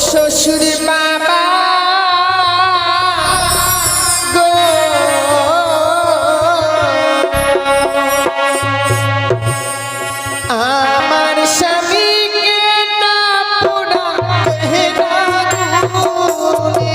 শ্বশুর বাবা গো, আমার স্বামীকে না পোড়াতে আগুনে।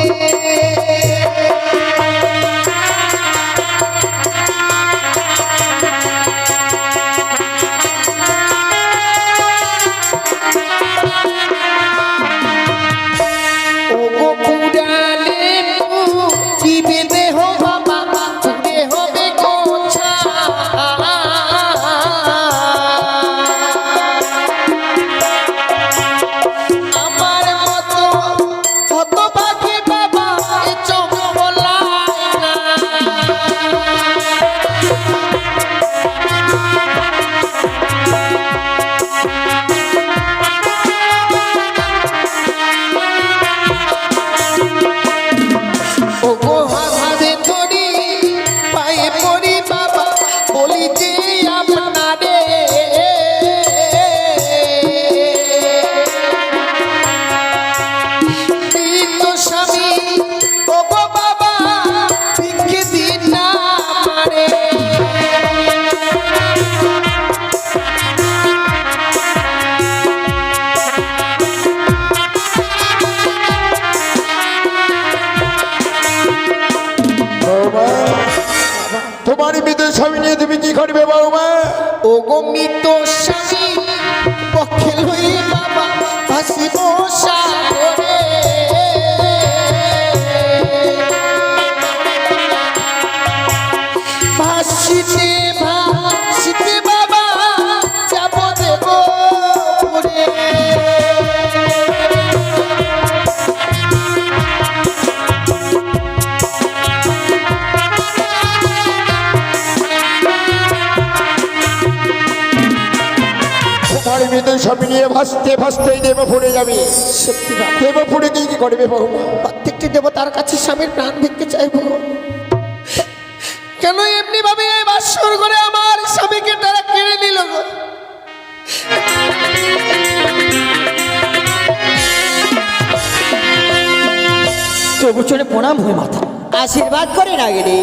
তোমার মৃত স্বামী নিয়ে তুমি কি করবে বৌমা? ও গো মৃত স্বামী পক্ষে লই বাবা ভাসিব সাগরে। ভাসিতে ভাসিতে বাবা যাব দেব পুরে। তোমার মৃত স্বামী নিয়ে ভাসতে ভাসতেই দেবপুরে যাবে। সত্যি বাবা, দেবপুরে কি কি করবে বৌমা? প্রত্যেকটি দেবতার কাছে স্বামীর প্রাণ ভিক্ষে চাইবো। কেন এমনি ভাবে এই বাসর করে আমার স্বামীকে তারা কেড়ে নিল গো? তবু চলে প্রণাম হয়ে মাতা, আশীর্বাদ করে নাগিনি।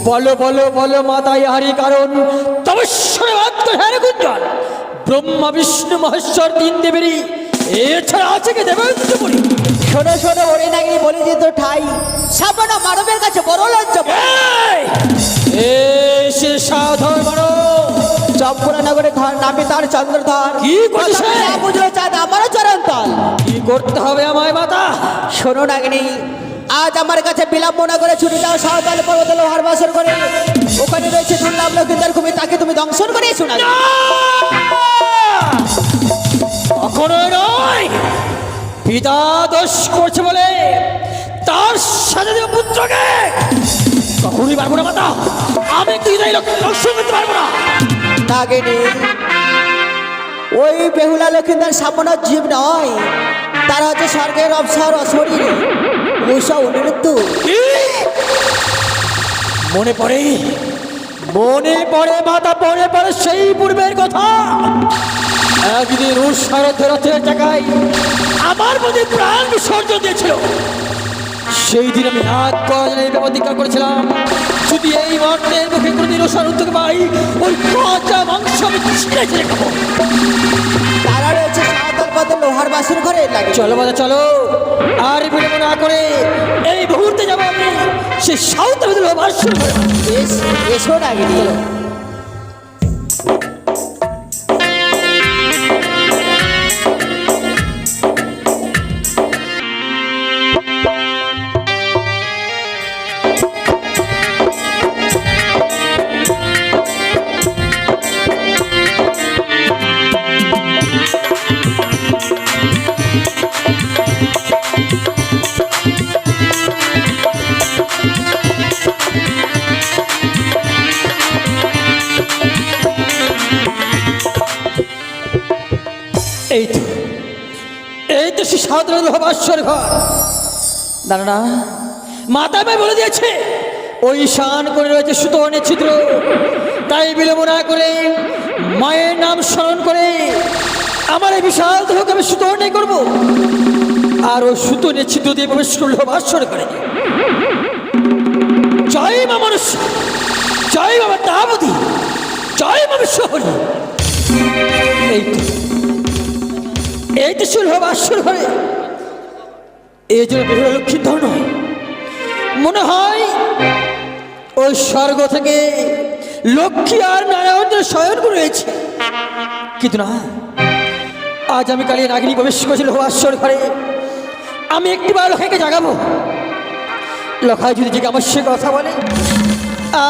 বলো বলো বলো মাতা, ইহারই কারণ তবশ্যই বাক্য হ্যাঁ গুঞ্জন। ব্রহ্মা বিষ্ণু মহেশ্বর তিন দেবেরই, এছাড়া আছে কি দেবেন্দ্র বলি? শোনো শোনো ওরে নাগিনি, বলি যে তো ঠাই সাবনা মানবের কাছে বড় লজ্জা। সে সাধন মানো চম্পরা নগরে ঘর নামে তার চন্দ্রধর। কি করছে? বুঝলো চাঁদ আমারও চরণ তল। কি করতে হবে আমায় মাতা? শোনো নাগিনি, আজ আমার কাছে বিলম্ব না করে ছুটি দাও সাঁওতাল পর্বতে লোহার বাসর করে। ওখানে রয়েছে শুনলাম লক্ষ্মীদার খুবই, তাকে তুমি দংশন করে শোনা। কখনোই নয়, পিতা দোষ করছে বলে তার সাজা দেব পুত্রকে কখনোই পারবো না মাতা। আমি তুই দর্শন করতে পারবো না। নাগিনি, ওই বেহুলা লক্ষ্মীদার সামনে জীব নয়, তারা হচ্ছে স্বর্গের অবসর অশরীর উষা অনিরুদ্ধ। মনে পড়ে মনে পড়ে মাতা, মনে পড়ে সেই পূর্বের কথা। একদিন উৎসারথ রথের জায়গায় আমার প্রতি প্রাণ বিসর্জন দিয়েছিল। সেই দিন আমি হাত করার প্রতিজ্ঞা করেছিলাম, যদি এই মর্তের মুখে কোনোদিন উৎসারথকে পাই, ওই কাঁচা মাংস আমি ছিঁড়ে ছিঁড়ে খাবো। তারা রয়েছে সাঁওতাল পর্বতে লোহার বাসর ঘরে। লাগে চলো মাতা চলো, আর বিলম্ব না করে এই মুহূর্তে যাবো আমি সেই সাঁওতাল লোহার বাসর ঘরে। এসো নাগিনি। এই তো সে সাধারণ ভাবাশ্বর ঘর। দাঁড়া, মাতা ভাই বলে দিয়েছে ওই শান করে রয়েছে সুতর্ণের ছিদ্র। তাই বিলম্ব না করে মায়ের নাম স্মরণ করে আমার এই বিশাল দেহকে আমি সুতর্ণে করবো। আর ও সুতো নিয়ে ছিদ্র দিয়ে প্রবেশ করলো বাসর ঘরে। জয় মা মানুষ, জয় বাবা দাবতী, জয় মা বিশ্বহরি। এই তো শুনল বাসর ঘরে। এই জন্য বেহুলা লক্ষ্মীর ধর নয়, মনে হয় ওই স্বর্গ থেকে লক্ষ্মী আর নারায়ণের শয়ন করেছে। কিন্তু না, আজ আমি কালিয়া নাগিনী প্রবেশ করেছিল বাসর ঘরে। আমি একটিবার লখাইকে জাগাবো। লখাই যদি যে আমার সে কথা বলে,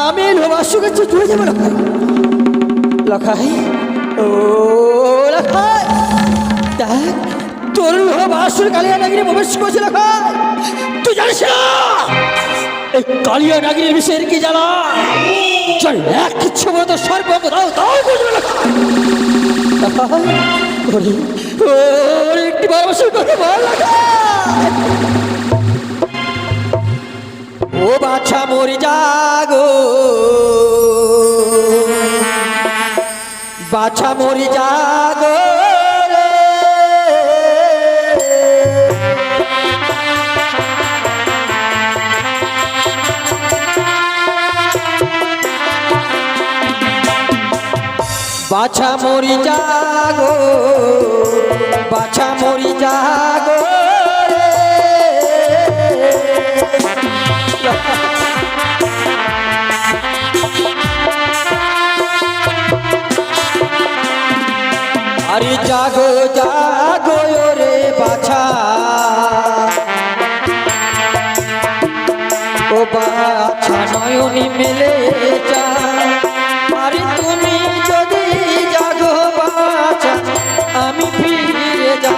আমি লোবাসুকে চলে যাবো। লখাই, লখাই, ও লখাই, দেখ তোর লোবাসুর কালিয়া নাগিনী প্রবেশ করেছে। লখাই, তুই জানিস না এই কালিয়া নাগিনীর বিষয়ের কি জানা? চল এক কিচ্ছু বলে তো সর্বঙ্গ দাও দাও বুঝবে। লখাই, ওরে একটি বার বসে কথা বল। ও বাছা মরি জাগো, বাছা মরি জাগো রে। বাছা মরি জাগো, বাছা মরি জাগো রে। আরে জাগো জাগো রে বাছা, ও বাছা নয়নি মেলে যা। আরে তুমি যদি জাগো বাছা, আমি ফিরে যা।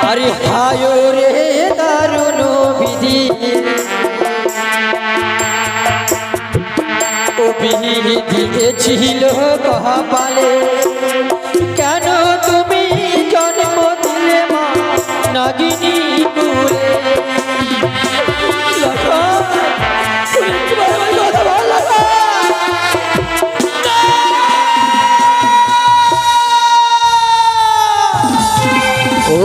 আরে হায় রে দারুণ বিধি, ও বিধি দিয়েছিল কপালে। কেন তুমি জন্ম দিলে মা নাগিনী কুলে? ও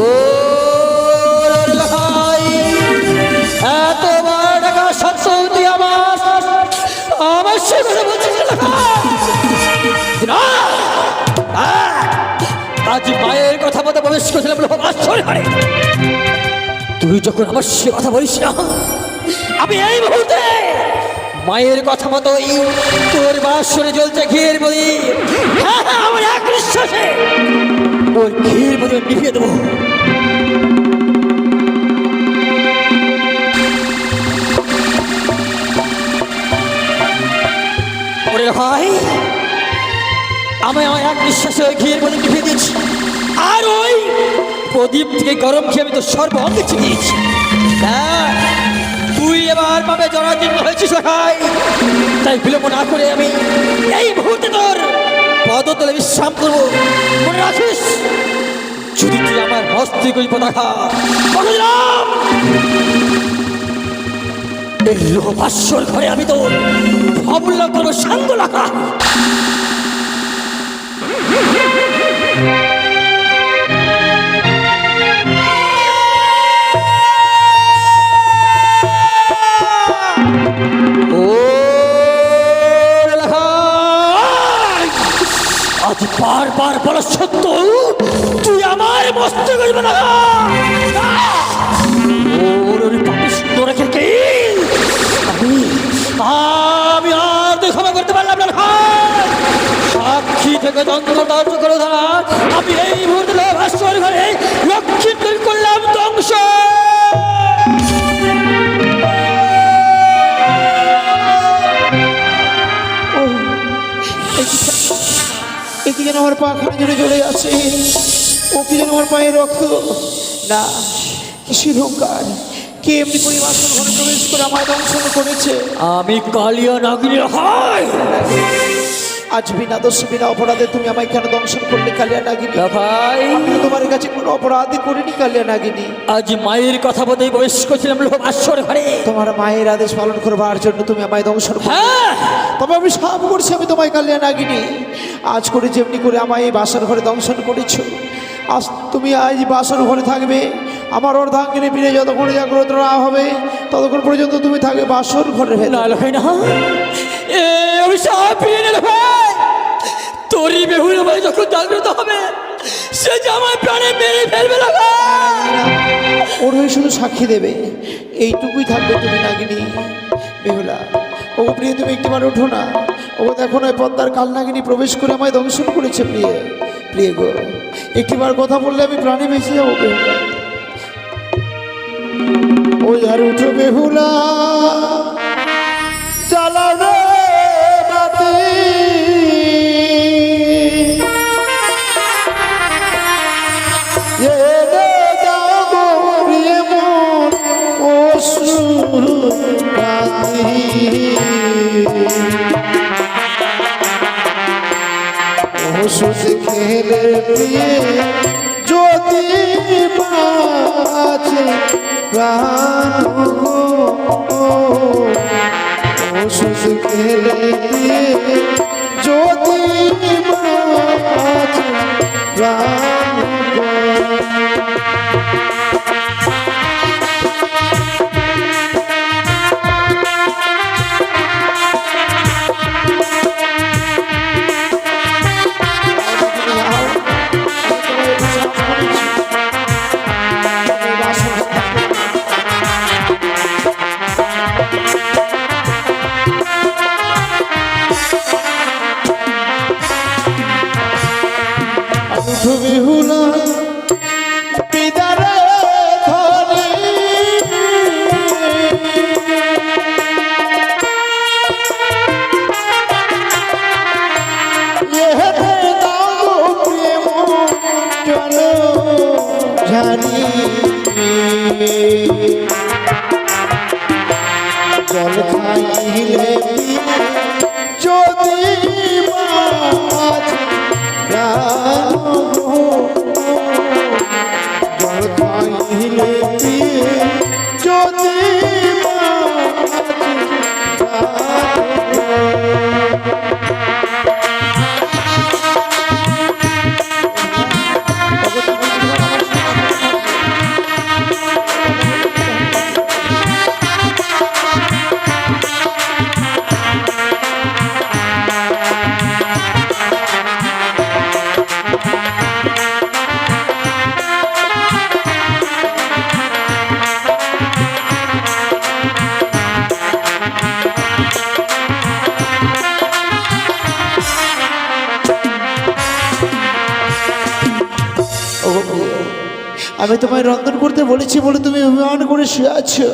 এতবার টাকা সত্ত্বেও তুই আমার সে কথা বলছিস? আজ মায়ের কথা মতো প্রবেশ করেছিলাম বাসর ঘরে। তুই যখন আমার সে কথা বলিস না, আমি এই মুহূর্তে মায়ের কথা মতোই তোর বাসরে জ্বলছে ঘিয়ের বলি। হ্যাঁ হ্যাঁ, আমার এক নিঃশ্বাসে ওই ঘিয়ের বলি নিভিয়ে দেবো। ওরে ভাই, আমি আমার এক নিঃশ্বাসে ওই ঘিয়ের বলি নিভিয়ে দিয়েছি। আর ওই প্রদীপ থেকে গরম খেয়ে আমি তো সর্বঙ্গে ছিটিয়েছি। তুই এবার পাবে জরাজীর্ণ হয়েছিস ভাই। তাই বিলম্ব না করে আমি এই মুহূর্তে তোর পদতলে বিশ্রাম করবো। মনে রাখিস, যদি তুই আমার হস্তে কই পতাকা বলে দিলাম, এই লোহাস্বর ঘরে আমি তোর অমূল্য করবো সাঙ্গ লাগা। আজ বারবার বলা সত্য তুই আমার মস্ত করবে না। আমি আর ক্ষমা করতে পারলাম না। সাক্ষী থেকে যন্ত্র ধার্য করে ধরা আমি এই মুহূর্তে ভাস্কর ঘরে লক্ষ্মী করলাম ধ্বংস। কি যেন আমার পা খানে জুড়ে চলে যাচ্ছে। ও কি যেন আমার পায়ে রক্ত না, কিসের অহংকার? কে এমনি করে বাসর ঘরে প্রবেশ করে আমার দংশন করেছে? আমি কালিয়া নাগিনী হয়। আজ বিনা দোষ বিনা অপরাধে তুমি আমায় কেন দংশন করলে কালিয়া নাগিনী? ভাই আমি তো তোমার কাছে কোনো অপরাধই করিনি কালিয়া নাগিনী। আজ মায়ের কথা বলেই প্রবেশ করছিলাম লোক আসর ঘরে। তোমার মায়ের আদেশ পালন করবার জন্য তুমি আমায় দংশন করলে। হ্যাঁ তবে আমি সাপ করছি আমি তোমায় কালিয়া নাগিনী। আজ করে যেমনি করে আমায় এই বাসর ঘরে দংশন করেছো, আজ তুমি আজ বাসর ঘরে থাকবে। আমার অর্ধাঙ্গিনী ফিরে যতক্ষণ জাগ্রত না হবে ততক্ষণ পর্যন্ত তুমি থাকবে বাসর ঘরে। না হয় না এ অভিশাপ ফিরিয়ে নিল ভাই। তোরই বেহুলা ভাই যখন জাগ্রত হবে সে যে আমার প্রাণে মেরে ফেলবে না ভাই। ওর হয়ে শুধু সাক্ষী দেবে, এইটুকুই থাকবে তুমি নাগিনী। বেহুলা ও প্রিয় তুমি একটিবার ওঠো না। ও দেখো না পদ্মার কাল নাগিনী প্রবেশ করে আমায় দংশন করেছে। প্রিয় প্রিয় গো, একটিবার কথা বললে আমি প্রাণে বেঁচে যাবো। বেহুলা ওই আর উঠো বেহুলা, চালাবে বাতি এনে দাও গো প্রিয় মন অশ্রুপাতি। ওষুধ খেলে প্রিয়ে যদি বাঁচে প্রাণ গো, ওষুধ খেলে প্রিয়ে যদি বাঁচে প্রাণ গো। বেহুলা পিদারে ধরে এহেতে দাও প্রেম জল ঝারি জল খাইলে যদি মাছ প্রাণ গো, জল খাইলে যদি মাছ প্রাণ গো। আমি তোমায় রন্ধন করতে বলেছি বলে তুমি অভিমান করে শুয়ে আছো।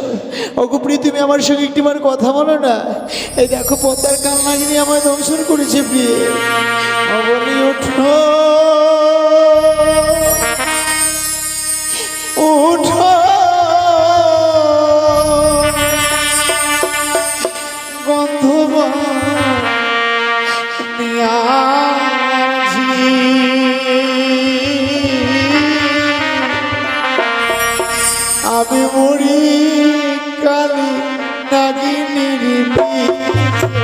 অগপ্রিয় তুমি আমার সঙ্গে একটিবার কথা বলো না। এই দেখো পদ্মার কাল নাগিনী আমায় দংশন করেছে। প্রিয় অবনী ওঠো ওঠো, গন্ধবান নিয়াজি আমি মরি কালি নাগিনীর পিছে।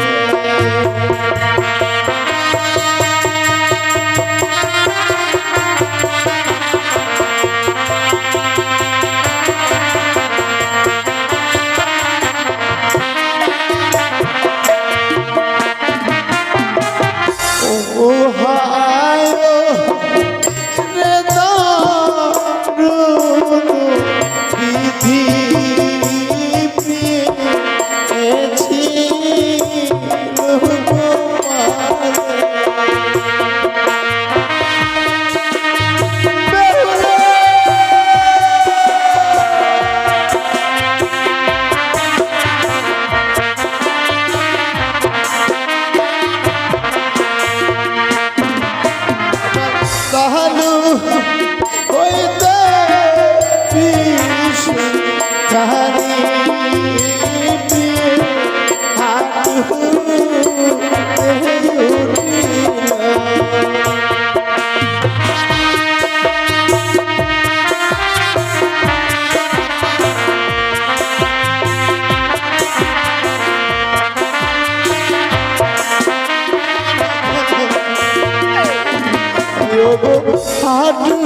হাঁটু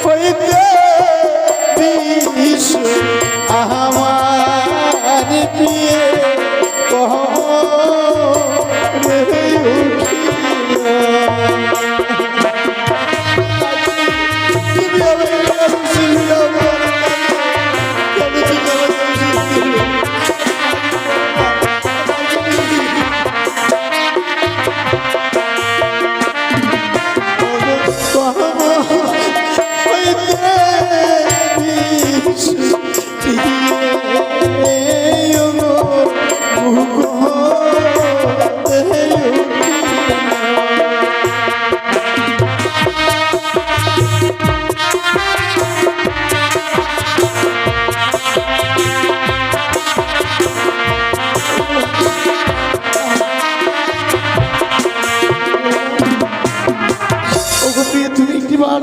হইতে বিষ আমার প্রিয়ে কহরে উঠিল। তুমি আমাকে ছিলে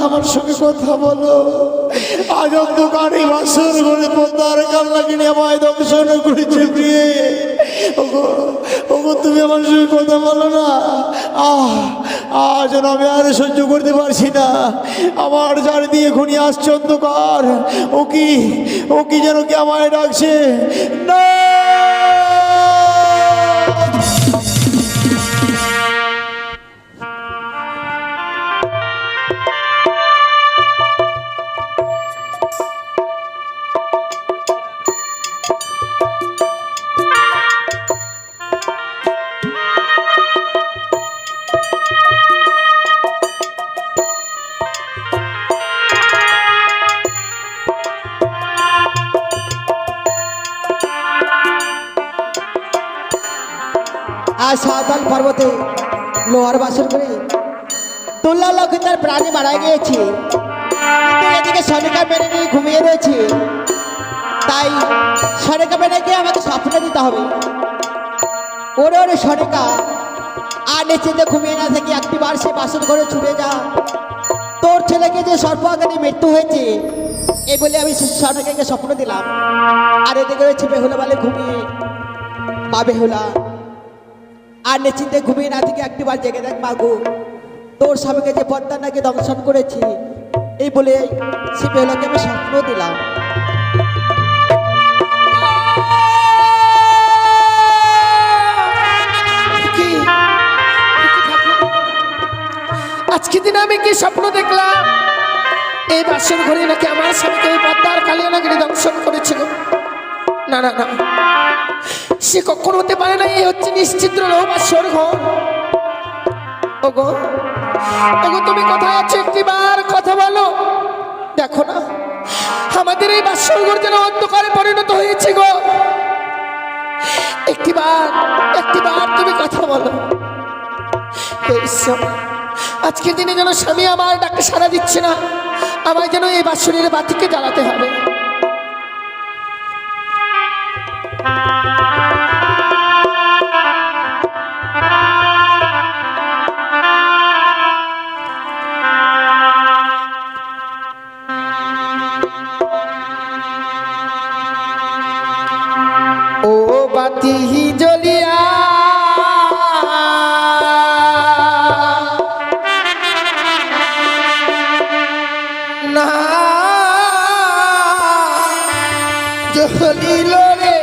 আমার সঙ্গে কথা বলো। আজ অন্ধকারে বাসর ঘরে পদ্মার কান্না কিনে আমায় দংশন করেছে প্রিয়ে। ওগো ওগো তুমি আমার সঙ্গে কথা বলো না। যেন আমি আর সহ্য করতে পারছি না। আমার চারিদিকে ঘনিয়ে আসছে অন্ধকার। ও কি যেন কি আমায় ডাকছে না। আজ সাঁওতাল পর্বতে লোহার বাসর করে তুল্লা লোকে তার প্রাণে মারা গিয়েছে, কিন্তু এদিকে সনিকা মেনে নিয়ে ঘুমিয়ে রয়েছে। তাই সনিকা মেনে গিয়ে আমাকে স্বপ্ন দিতে হবে। ওরে ওরে সনিকা, আর নিশ্চিন্তে ঘুমিয়ে না থেকে একটি বার সে বাসর করে ছুটে যা। তোর ছেলেকে যে সর্প আঘাতে মৃত্যু হয়েছে এই বলে আমি সনিকাকে স্বপ্ন দিলাম। আর এদিকে রয়েছে বেহুলা বলে ঘুমিয়ে। মা বেহুলা, আর নিশ্চিন্তে ঘুমিয়ে না থেকে একটিবার জেগে দেখ মাগো, তোর স্বামীকে যে পদ্মা নাকি দংশন করেছি এই বলে সে বেহুলাকে আমি স্বপ্ন দিলাম। আজকে দিনে আমি কি স্বপ্ন দেখলাম? এই বাসর ঘরে নাকি আমার স্বামীকে ওই পদ্মার কালিয়া নাকি দংশন করেছিল। না না না, সে কখন হতে পারে না। এই হচ্ছে নিশ্চিদ্র বাসর ঘর। ওগো ওগো, তুমি কোথায় আছো? একটিবার কথা বলো। দেখো না আমাদের এই বাসর ঘর যেন অন্ধকারে পরিণত হয়েছে গো। একটিবার তুমি কথা বলো। আজকের দিনে যেন স্বামী আমার ডাকে সাড়া দিচ্ছে না, আমায় যেন এই বাসরের বাতিকে জ্বালাতে হবে। ও বাতি জ্বলিয়া না জ্বলিল রে,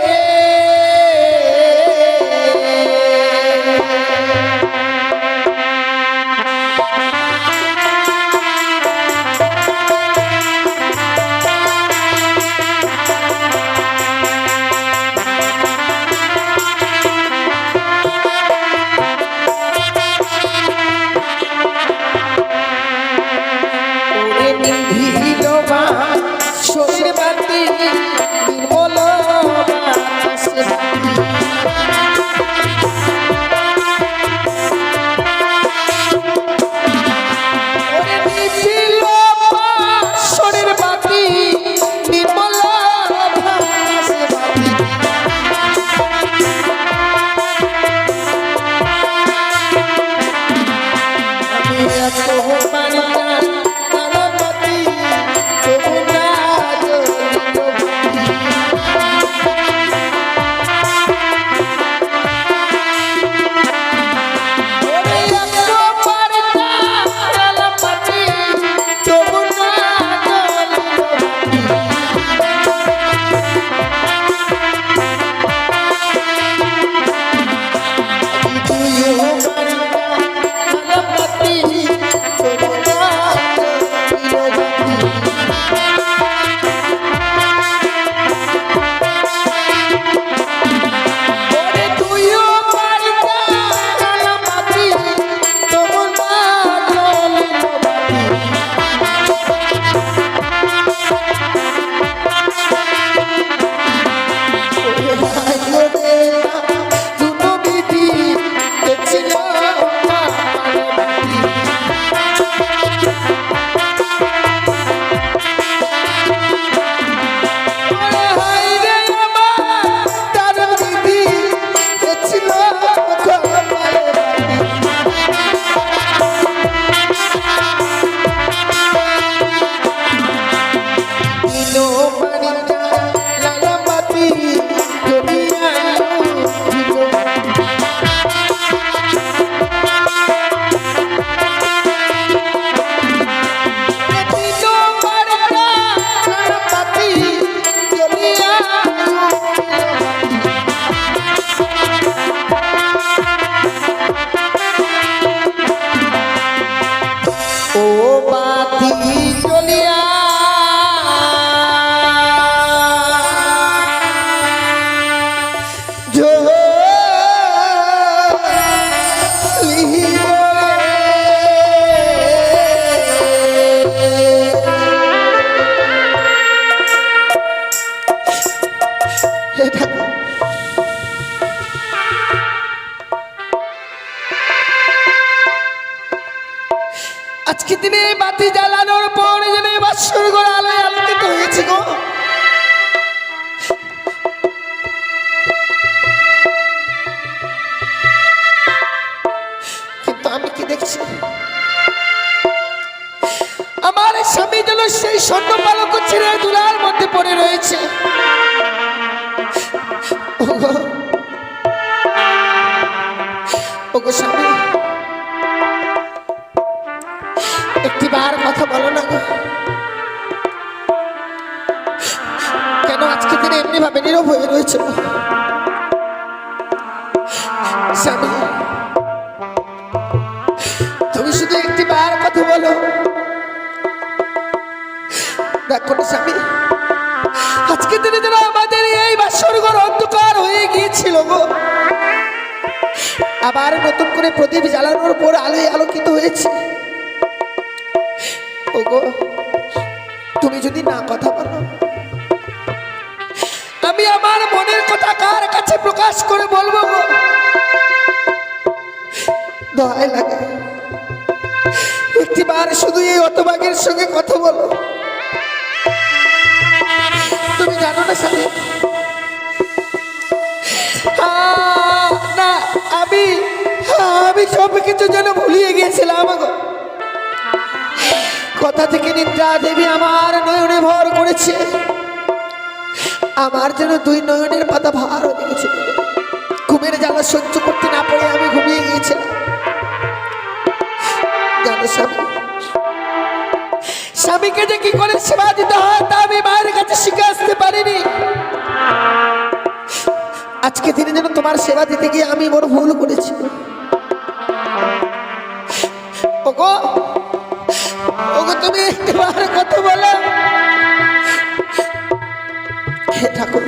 দিলো বাড়িটা লালা বাতি জ্বলিয়া দিলো। দিলো বাড়িটা লালা বাতি জ্বলিয়া ও বাতি জ্বলিয়া আজকে দিনে বাতি জ্বালানোর পর যেন বাসর ঘর আলোয় আলোকিত হয়েছে গো। কিন্তু আমি কি দেখছি, আমার স্বামী যেন সেই স্বর্ণ পালক ছেড়ে দুলার মধ্যে পড়ে রয়েছে। ওগো ওগো স্বামী, একটিবার কথা বলো না গো। কেন আজকে দিনে এমনি ভাবে নীরব হয়ে রয়েছে গো? স্বামী, তুমি শুধু একটিবার কথা বলো। দেখো না স্বামী, আজকে দিনে যেন আমাদের এই বাসর ঘর অন্ধকার হয়ে গিয়েছিল গো, আবার নতুন করে প্রদীপ জ্বালানোর পর আলোয় আলোকিত হয়েছে। ওগো, তুমি যদি না কথা বলো, আমি আমার মনের কথা কার কাছে প্রকাশ করে বলবো গো? দয়া লাগে একটিবার শুধু এই হতভাগের সঙ্গে কথা বলো। তুমি জানো না স্বামী, না আমি সব কিছু যেন ভুলিয়ে গিয়েছিলাম গো। কথা থেকে নিদ্রা দেবী আমার নয়নে ভর করেছে, আমার যেন দুই নয়নের পাতা ভার হয়ে গেছে। ঘুমের জ্বালা সহ্য করতে না পারে আমি ঘুমিয়ে গিয়েছিলাম। জানো স্বামী, স্বামীকে যে কি করে সেবা দিতে হয় তা আমি মায়ের কাছে শিখে আসতে পারিনি। আজকে দিনে যেন তোমার সেবা দিতে গিয়ে আমি বড় ভুল করেছি। ওগো ওগো, তুমি একবার কথা বলো। হে ঠাকুর,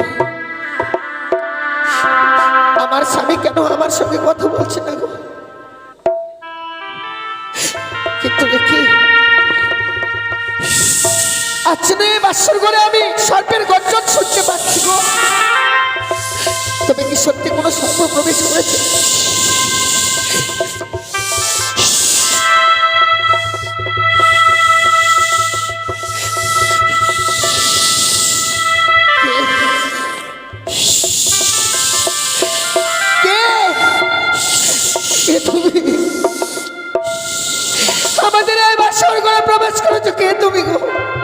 আমার স্বামী কেন আমার সঙ্গে কথা বলছে না গো? কিন্তু দেখি আচ্ছা নে বাসর ঘরে আমি সর্পের গর্জন শুনতে পাচ্ছি গো। তবে কি সত্যি কোনো সর্প প্রবেশ করেছে? আমাদের এই বাসর ঘরে প্রবেশ করেছো কে তুমি গো?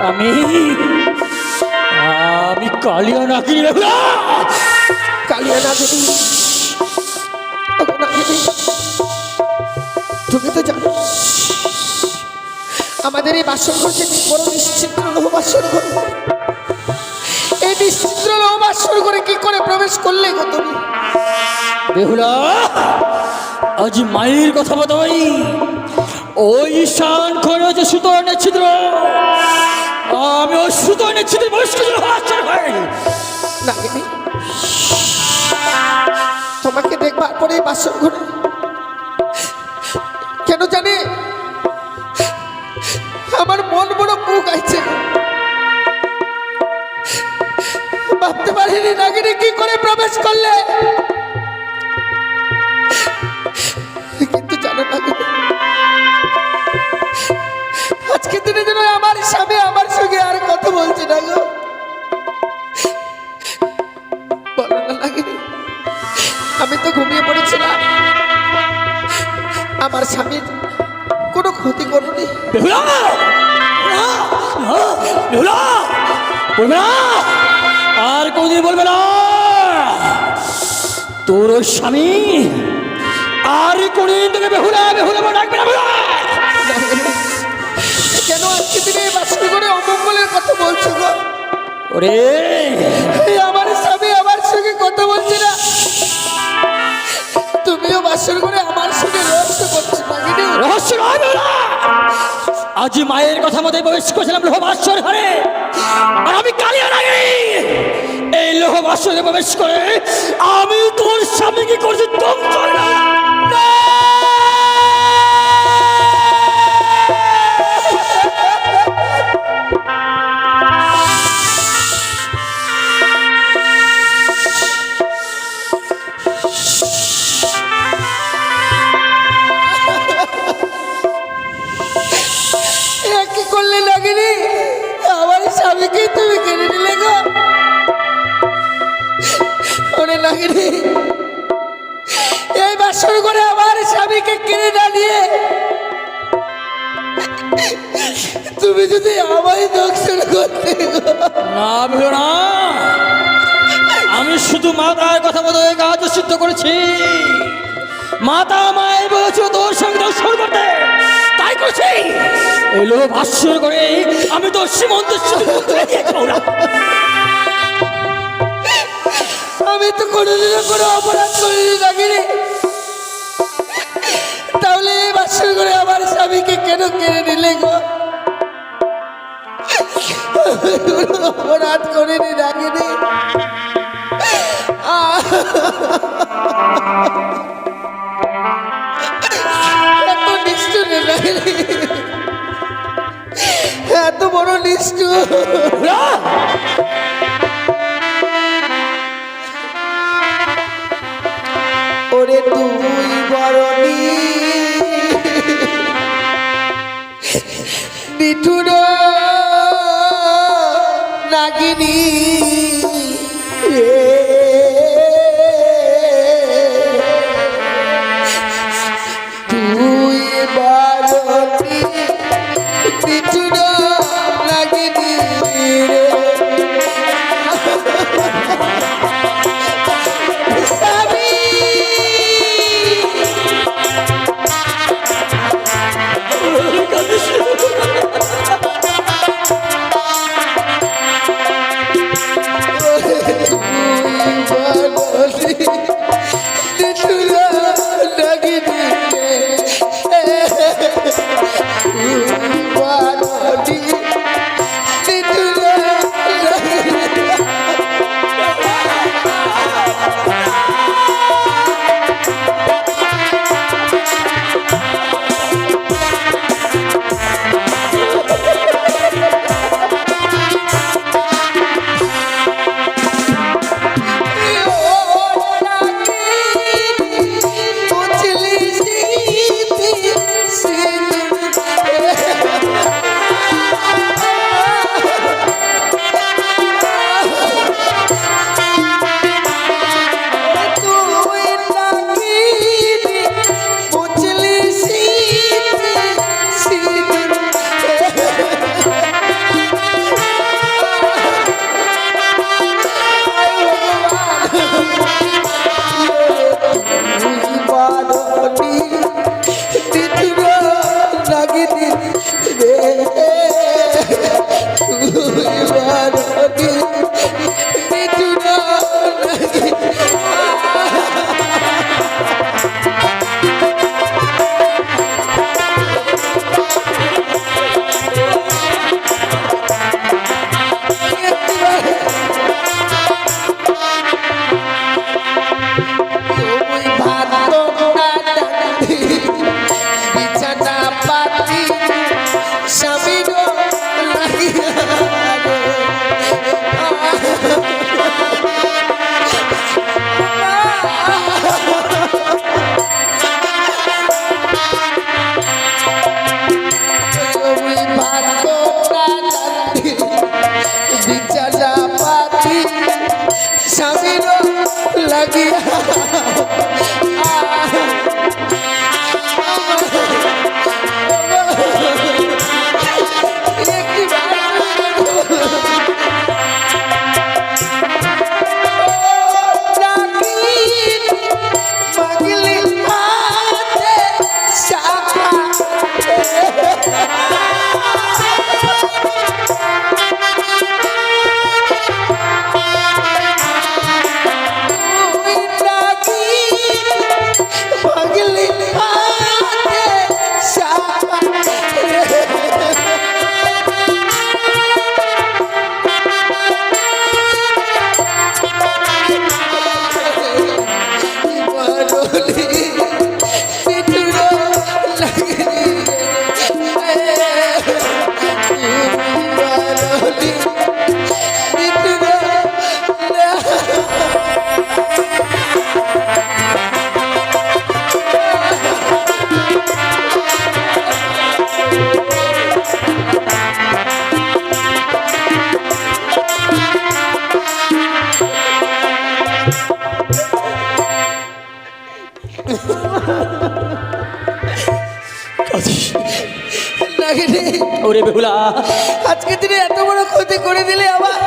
আমি কালিয়া নাগিনী। কালিয়া নাগিনী? ওগো নাগিনী, তুমি তো জানো আমাদের এই বাসর ঘর যে বড় নিশ্চিন্দ্র লোহ বাসর ঘর। এই নিশ্চিন্দ্র লোহ বাসর ঘরে কি করে প্রবেশ করলে গো তুমি? বেহুলা, আজ মায়ের কথা বদাই, ওই ঈশান ঘরে হচ্ছে সুতর্ণের ছিদ্র। আমি ওই সুতর্ণের ছিদ্রে বসে নাগিনী, তোমাকে দেখবার পরে বাসর ঘরে কেন জানি আমার মন বড় বুক আছে। ভাবতে পারিনি নাগিনী কি করে প্রবেশ করলে। কিন্তু জানো নাগিনী, আজকে দিনে যেন আমার স্বামী আমার সঙ্গে আর কথা বলছে না গো। বলো না নাগিনী, আমি তো ঘুমিয়ে পড়েছিলাম, আমার স্বামীর কোনো ক্ষতি করনি। বেহুলা! বেহুলা! বলবে না! আর কোনদিন বলবে না তোর ওই স্বামী আর কোনদিন তোকে বেহুলা বেহুলা বলে ডাকবে না। বেহুলা! কেন আজকে তুমি এই বাসর ঘরে অমঙ্গলের কথা বলছো গো? ওরে এই আমার স্বামী আমার সঙ্গে কথা বলছে না, তুমিও বাসর ঘরে আমার সঙ্গে রহস্য করছো নাকি? রহস্য নয় বেহুলা, আজ মায়ের কথা মতো প্রবেশ করেছিলাম লোহবাসর ঘরে, আর আমি কালিয়া নাগিনী এই লোহবাসরে প্রবেশ করে আমি তোর স্বামীকে করছি ধ্বংস। কি করলে নাগিনি? আমার স্বামীকে তুমি কেড়ে নিলে গো। ওরে নাগিনি, এই বাসর ঘরে আমার স্বামীকে কেড়ে না নিয়ে তুমি যদি আমায় দর্শন করতে গো। না বেরো না, আমি শুধু মাতার কথা মতো এই কাজ সিদ্ধ করেছি। মাতা মায়ের বলেছিল তোর সঙ্গে দর্শন করতে, তাই করেছি। এলো ভাষ্য করে আমি তো সীমন্ত আমি তো কোনোদিনও কোনো অপরাধ করিনি নাগিনি, তাহলে এই বাসর ঘরে আমার স্বামীকে কেন কেড়ে নিলে গো? অপরাধ করিনি নাগিনি। এত নিষ্ঠুর নাগিনি, এত বড় নিষ্ঠুর। ওরে তুই বরণি নিঠুর নাগিনী রে, তুই বরণি নিঠুর নাগিনী রে। নাগিনি ওরে বেহুলা, আজকে তুমি এত বড় ক্ষতি করে দিলে আবার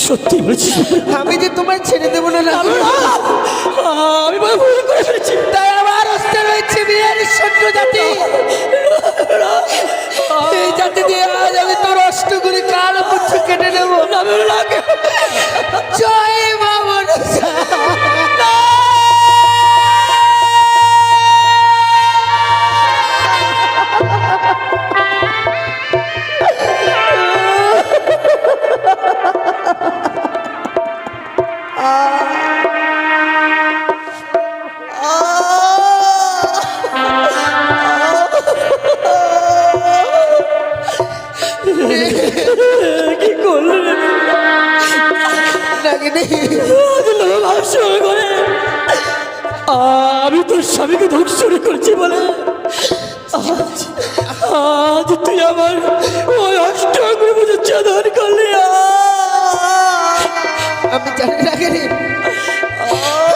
সত্যি বলছি আমি যে তোমায় ছেড়ে দেবো না আমি বড় ভুল করে ফেলেছি। তাই আমার হস্তে রয়েছে বিয়ের সৈন্য জাতি। এই জাতি দিয়ে আজ আমি তোর অষ্টগুলি কাল পুচ্ছ কেটে নেবো। জয় মা মনসা। কি করলে নাগিনি আমি তোর স্বামীকে ধ্বংসন করছি বলে আজ তুই আমার ওই অষ্টগুলো বুঝে চাদর করলি। আমি জানি নাগিনি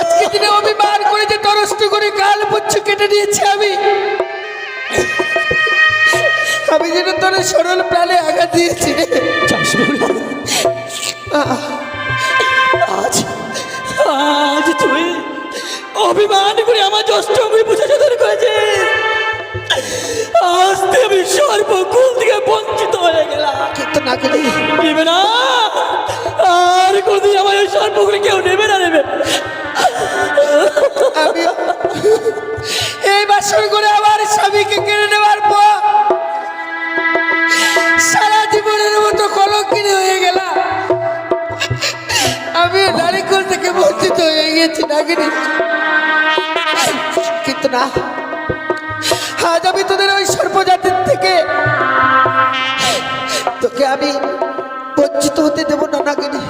আজকে দিনে অভিমান করে যে তোর অষ্টগুলি কাল পুচ্ছ কেটে নিয়েছি আমি যেন তোর সরল প্রাণে আঘাত দিয়েছি। আজ আজ তুই অভিমান করে আমার অষ্টগুলি বুঝে চাদর করেছে। আজ আমি সর্বকুল থেকে বঞ্চিত হয়ে গেলাম। কিন্তু নাগিনি নেবে না, আর কোনদিন আমার ওই সর্বগুলি কেউ নেবে না। আমি এই বাসর করে আমার স্বামীকে কেড়ে নেওয়ার পর সারা জীবনের মতো কলঙ্কিনী হয়ে গেলাম। আমি নারীকুল থেকে বঞ্চিত হয়ে গেছি নাগিনী। কিন্তু না, আজ আমি তোদের ওই সর্বজাতির থেকে তোকে আমি বঞ্চিত হতে দেবো না নাগিনী।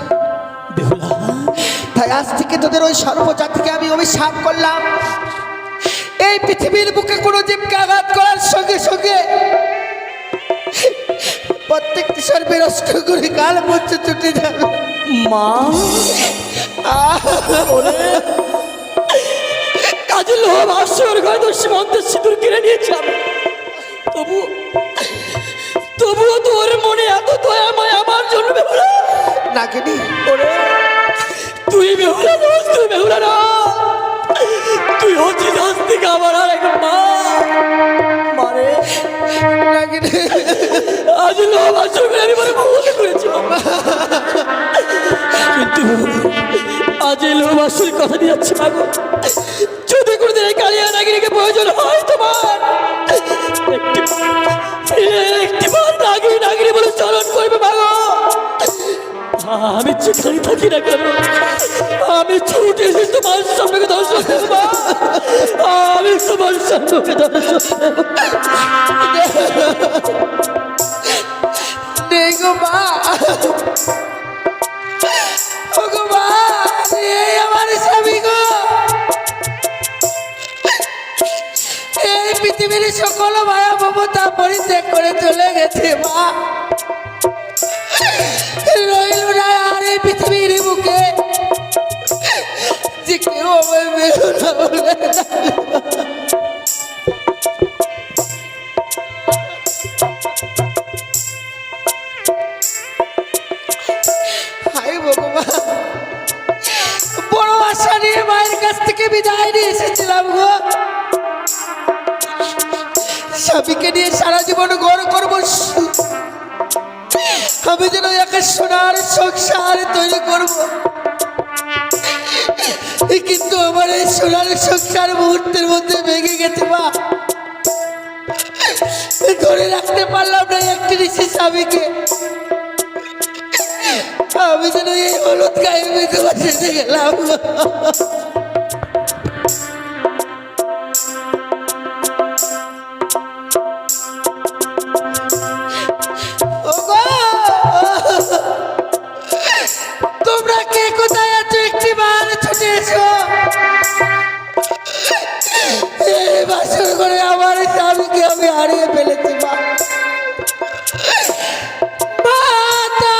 তাই আজ থেকে তোদের ওই সর্বজাতিকে আমি অভিশাপ করলাম, এই পৃথিবীর বুকে কোনো জীবকে আঘাত করার সঙ্গে সঙ্গে প্রত্যেকটি সর্বের অষ্ট করে কাল মধ্যে ছুটে যাবে। মা কাজে লোভ আসর ঘরে তোর সীমন্তের সিঁদুর কিনে নিয়েছিলাম, তবুও তোর মনে এত দয়াময় আমার জন্য বেহুলা। নাগিনী তুই বেহুলা নস, তুই বেহুলা না, তুই হচ্ছিস আজ থেকে আমার আর এক মা। মারে নাগিনী আজ লোভ আসর করে আমি মনে ভুল করেছিলাম, কিন্তু আজ এই লোভ আসল কথা দিয়ে যাচ্ছি মাগো। যদি কোনোদিন এই কালিয়া নাগিনীকে প্রয়োজন হয় তোমার, একটিবার নাগিনী নাগিনী বলে চলন করবে মাগো। আমি যেখানে থাকি না কেন আমি ছুটে এসে তোমার সামনে দর্শন দেব। আমি তোমার সামনে দর্শন দেব। নেই গো মা, ও গো মা, এই আমার স্বামী গো। এই পৃথিবীর সকল মায়া মমতা পরিত্যাগ করে চলে গেছে মা। রইল না আর এই পৃথিবীর বুকে যে কেউ আমায় বেরোনা বলে। হায় ভগবান, বড় আশা নিয়ে মায়ের কাছ থেকে বিদায় নিয়ে এসেছিলাম গো। স্বামীকে নিয়ে সারা জীবন গড় করবো, আমি যেন একে সোনার সংসার তৈরি করব, কিন্তু আমার এই সোনার সংসার মুহূর্তের মধ্যে ভেঙে গেছে মা। ধরে রাখতে পারলাম না একটি ঋষি স্বামীকে। আমি যেন এই হলুদ গায়ে বেঁধে বসে গেলাম। তোমরা কে কোথায় আছো একটি বার ছুটে এসো। এই বাসর করে আমার স্বামীকে আমি হারিয়ে ফেলেছি মা। মাতা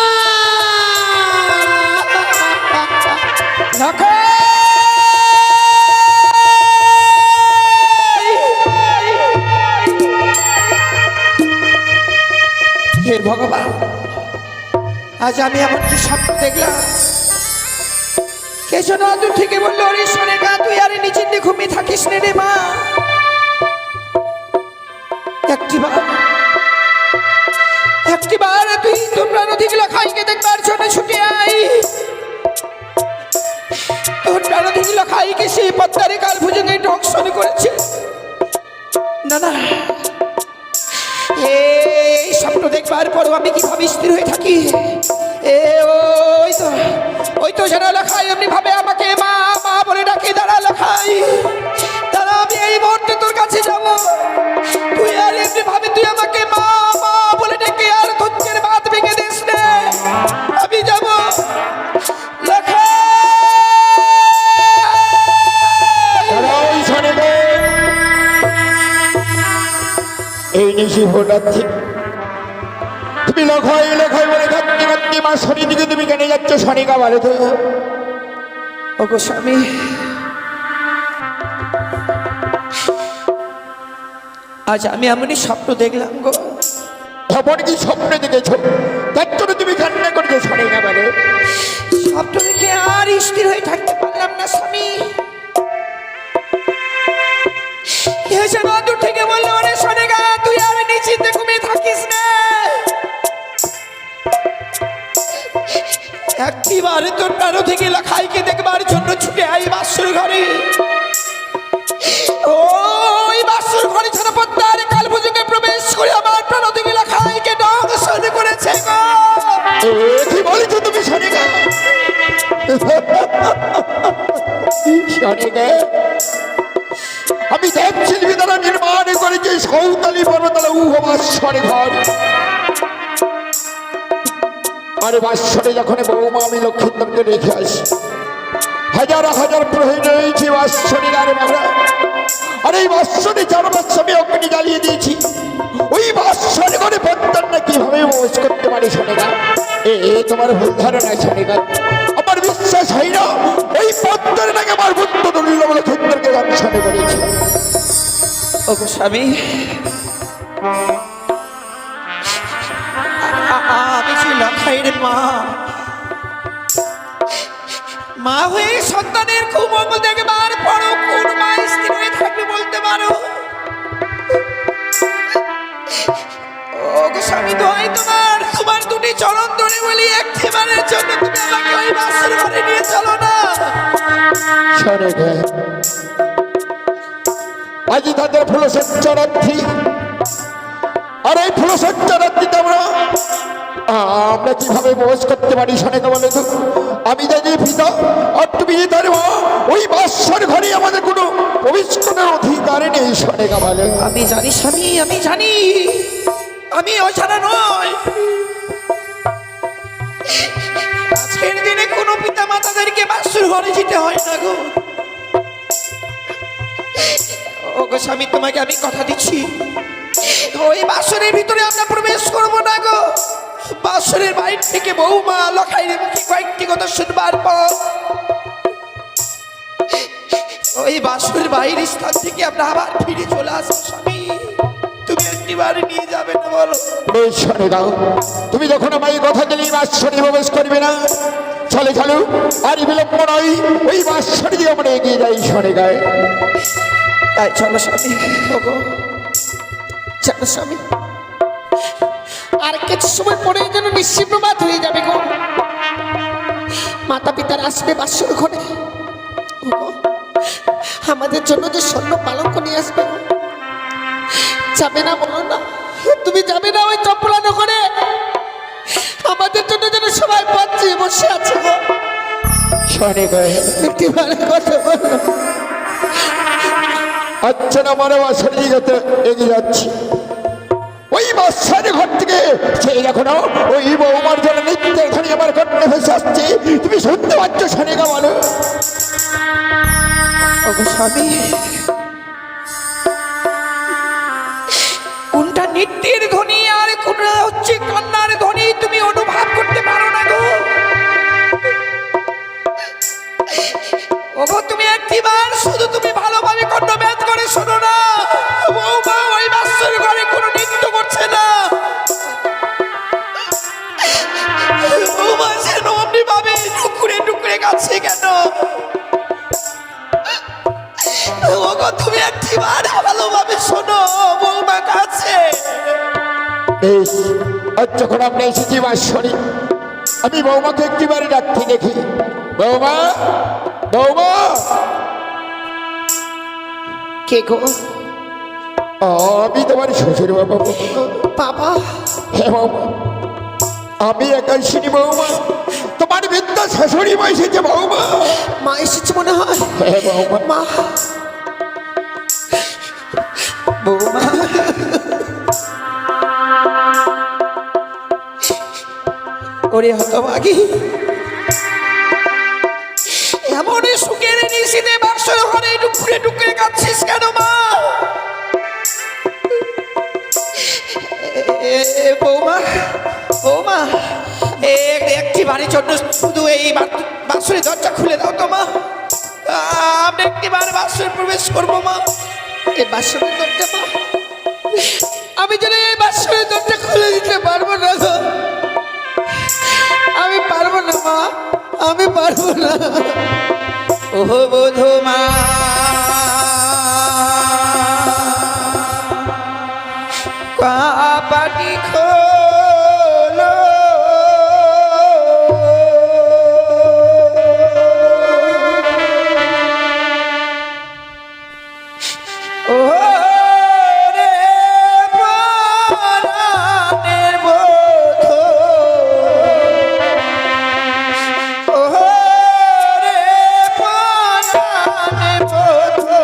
ভগবান, আজ আমি এমন কি স্বপ্ন দেখলাম। কে যেন দূর থেকে বললো, ওরে সোনেকা তুই আরে নিচের দিকে ঘুমিয়ে থাকিস নে রে মা। একটিবার তুই তোমরা নদী গুলো খাইকে দেখবার জন্য ছুটে আই। তোমরা নদী গুলো খাইকে সেই পদ্মারে কাল ভুজঙ্গে ধ্বংসন করেছে। না না, এই স্বপ্ন দেখবার পরও আমি কিভাবে স্থির হয়ে থাকি। ওই তো যারা লেখাই এমনি ভাবে আমাকে মা মা বলে ডাকে, দাঁড়া লেখাই তারা, আমি এই মুহূর্তে তোর কাছে যাব। তুই আর এমনি ভাবে তুই আমাকে মা মা বলে ডেকে আর ধৈর্যের বাঁধ ভেঙে দিস না। আমি যাব লেখাই। এই নিশি ভোটাচ্ছি, তুমি লখাই লখাই বলে কাঁদতে কাঁদতে মা শনি দিকে তুমি কেন যাচ্ছ শনিকা বলে তো? ও গো স্বামী, আজ আমি এমনই স্বপ্ন দেখলাম গো। এমন কি স্বপ্ন দেখেছ তার জন্য তুমি কান্না করছো শনিকা বলে? স্বপ্ন দেখে আর স্থির হয়ে থাকতে পারলাম না স্বামী। দূর থেকে বললো, ওরে সোনেগা তুই আর নিশ্চিন্তে ঘুমিয়ে থাকিস না। একটিবারে তোর প্রাণ থেকে লেখাইকে দেখবার জন্য ছুটে আই বাসুর ঘরে। ওই বাসুর ঘরে ছাড়া পদ্মার কাল ভুজঙ্গে প্রবেশ করে আমার প্রাণ থেকে লেখাইকে ধ্বংসন করেছে গো। কি বলেছো তুমি শনিকা? শনিকা, আমি দেবশিল্পী দ্বারা নির্মাণ করেছি সৌতালি পর্বতলা উহবাসরে ঘর। আরে বাসরে যখন বৌমা আমি লক্ষ্মীন্দরকে রেখে আসি, হাজার হাজার প্রহরী রয়েছে বাসরে গারে বাবা। আর এই বাসরে 4 মাস আমি অগ্নি জ্বালিয়ে দিয়েছি। ওই বাসরে ঘরে পদ্মার না কিভাবে মোজ করতে পারে শোনেগা? তোমার ভুল ধারণা শোনেগা, আমার বিশ্বাস হয় না ওই পদ্মার নাকি আমার বুদ্ধ দুর্লভ লক্ষ্মীন্দরকে দর্শনে করেছি। ও গো স্বামী, আমি সেই লখাইয়ের মা। মা হয়ে সন্তানের কুমঙ্গল দেখবার পরও কোন মা স্থির হয়ে থাকবে বলতে পারো? ও গো স্বামী, দোহাই তোমার দুটি চরণ ধরে বলি, একটিবারের জন্য তুমি আমাকে ওই বাসর ঘরে নিয়ে চলো না। শোনেগা, আজ তাদের ফুলসজ্জারাত্রি, আর এই ফুলসজ্জারাত্রিতে আমরা কিভাবে মোজ করতে পারি শোনেগা বলে তো? আমি জানি পিতা আর তুমি তার মা, ওই বাসর ঘরে আমাদের কোনো প্রবেশ করার অধিকার নেই শোনেগা বলে। আমি জানি স্বামী, আমি জানি, আমি অজানা নয়। আজকের দিনে কোনো পিতা মাতাদেরকে বাসর ঘরে যেতে হয় না গো। ও গো স্বামী, তোমাকে আমি কথা দিচ্ছি, ওই বাসরের ভিতরে আমরা প্রবেশ করব না গো। বাসরের বাইরে থেকে বৌমা লখাইয়ের মুখে কয়েকটি কথা শুনবার পর ওই বাসরের বাইরের স্থান থেকে আমরা আবার ফিরে চলে আসবো। স্বামী, তুমি একটিবার নিয়ে যাবে না বলো? শোনেগা, তুমি যখন আমায় কথা দিলে বাসরে প্রবেশ করবে না, চলে চলো, আর বিলম্ব নয়, ওই বাসরে দিয়ে আমরা এগিয়ে যাই শোনেগা। তাই চলো স্বামী, চলো স্বামী। আর কিছু সময় পরে যেন নিশ্চিত প্রভাত হয়ে যাবে গো। মাতা পিতার আসবে বাসর ঘরে, আমাদের জন্য যে স্বর্ণ পালঙ্ক নিয়ে আসবে। যাবে না বলো না, তুমি যাবে না ওই চপলানো করে? আমাদের জন্য যেন সবাই পাচ্ছে বসে আছে গো। শোনেগা, একটিবারে কথা বলো। আচ্ছা না, আমার বাসরে দিকে এগিয়ে যাচ্ছি। ওই বাসার ঘর থেকে সেই এখনো ওই বৌমার জন্য নিত্য এখানে আমার কন্যা ভেসে আসছে। তুমি শুনতে পাচ্ছ শোনেগা বলো? স্বামী, কোনটা নৃত্যের ধ্বনি আর কোনটা হচ্ছে কান্নার ধ্বনি তুমি অনুভব করতে পারো না গো? ওগো, তুমি একটিবার শুধু তুমি ভালোভাবে কর্ণব্যাত করে শোনো না। বৌমা ওই বাসর ঘরে কোনো নৃত্য করছে না। বেশ, আজ যখন আমরা এসেছি বাসরে, আমি বৌমাকে একটিবারে ডাকতে দেখি। বৌমা, বৌমা। কে গো? আমি তোমার শ্বশুর বাবা। বাবা। হ্যাঁ বৌমা, আমি একাই শুনি বৌমা, তোমার বিদ্যা শাশুড়ি মা এসেছে বৌমা। মা এসেছে মনে হয়। হ্যাঁ বৌমা। মা, বৌমা, ওরে হতভাগী, এমন সুখের নিশিতে বাসর ঘরে ডুকরে ডুকরে কাঁদছিস কেন মা? বৌমা, বৌমা, একটি বাড়ির জন্য শুধু এই বাসরের দরজা খুলে দাও তো মা। আমরা একটিবার বাসরে প্রবেশ করবো মা। এই বাসরের দরজা মা, আমি যেন এই বাসরের দরজা খুলে দিতে পারবো না গো। আমি পারবো না মা, আমি পারবো না। ও বধূ মা, পাটি খোলো, ও রে প্রাণের বধূ, ও রে প্রাণের বধূ,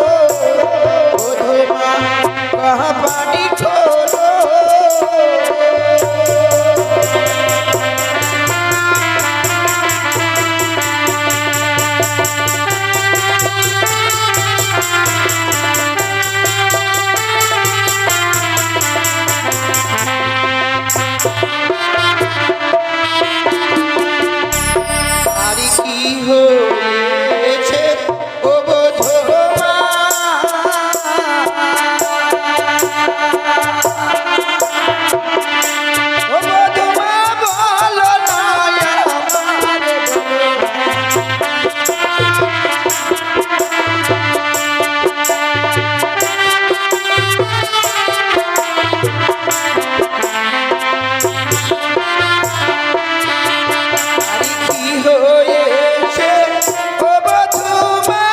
বধূ মা পাটি খোলো। আরে কি হয়েছে ও বধূ মা? ও বধূ মা বলো না আমার। আরে কি হয়েছে ও বধূ মা?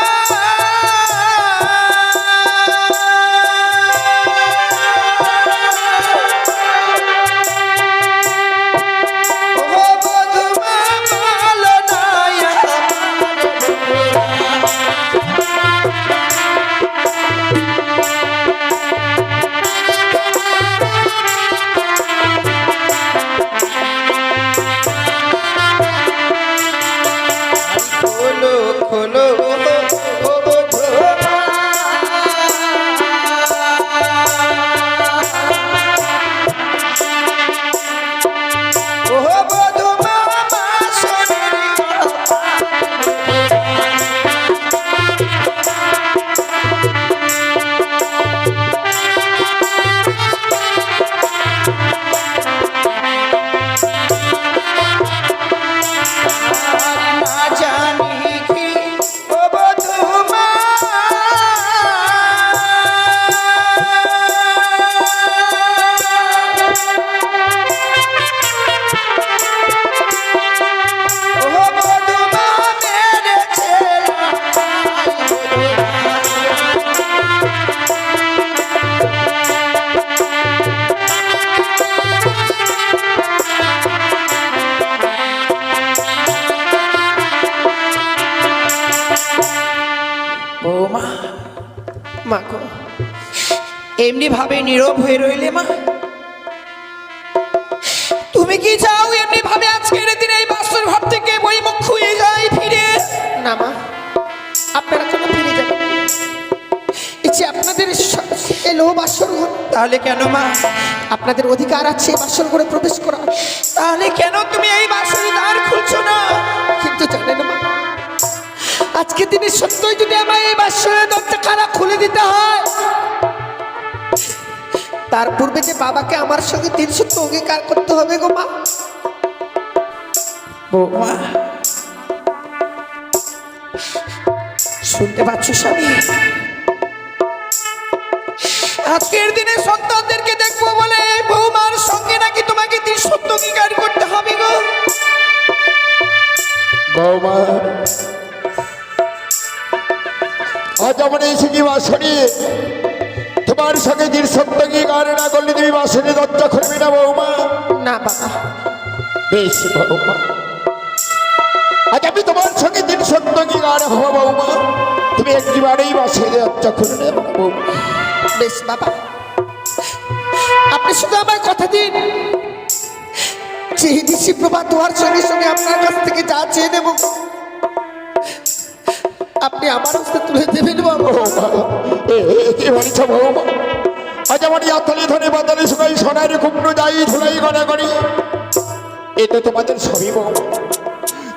ও বধূ মা বলো না খোলো খোলো ও বধূ মা। ও বধূ মা বাসরের কথা। না জানি কি ও বধূ মা, ও বধূ মা মেরেছে বৌমা। মা গো, এমনি ভাবে নীরব হয়ে রইলে মা? তুমি কি চাও এমনি ভাবে আজকের দিনে এই বাসর ঘর থেকে বইমুখ হয়ে যাই ফিরে? না মা, আপনারা কেন ফিরে যাবেন? ইচ্ছে আপনাদের এলো বাসর ঘর। তাহলে কেন মা? আপনাদের অধিকার আছে বাসর ঘরে প্রবেশ করার। তাহলে কেন তুমি এই বাসরে দ্বার খুলছো না? কিন্তু জানেন মা, আজকে দিনে সত্যই যদি আমায় এই বাসরের দরজা খানা খুলে দিতে হয়, তার পূর্বে যে বাবাকে আমার সঙ্গে ৩০০ অঙ্গীকার করতে হবে গো মা। বৌমা, শুনতে পাচ্ছ স্বামী? আজকের দিনে সন্তানদেরকে দেখবো বলে বৌমার সঙ্গে না বৌমা আজ আমার এই সিকি বাসনে তোমার সঙ্গে দীর সপ্তাহে গান না করলে তুমি বাসনে দরজা খুলবি না বৌমা। না বাবা, বেশ বৌমা, আজ আমি তোমার সঙ্গে দিন সপ্তাহে গান হবো বৌমা, তুমি একবারেই বাসনে দরজা খুলে নেবে না বৌমা। বেশ বাবা, আপনি শুধু আমার কথা দিন, চেয়ে দিচ্ছি প্রভা তোমার সঙ্গে সঙ্গে আপনার কাছ থেকে যা চেয়ে নেব আপনি আমার হস্তে তুলে দেবেন বাবা। কি বলছ বৌমা, আজ আমার ইয়াতলি ধরে বাতালে শুকাই সোনার কুমড়ো যাই ধুলাই গড়া করি, এ তো তোমাদের সবই বৌমা,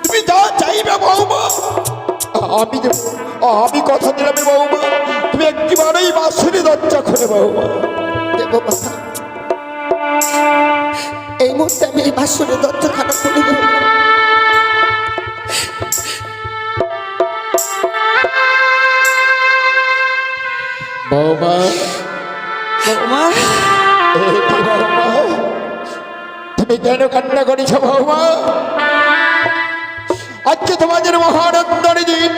তুমি যা চাইবে বৌমা আমি দেব। আমি কথা দিলাম বৌমা, তুমি একবারেই বাসনে দরজা খুলে বৌমা। দেব বাবা, এই মুহূর্তে আমি এই বাসনের দরজাখানা খুলে দেব। বৌমা বৌমা বৌমা, তুমি কেন কান্না করেছ বৌমা? আজকে তোমাদের মহানন্দের দিন,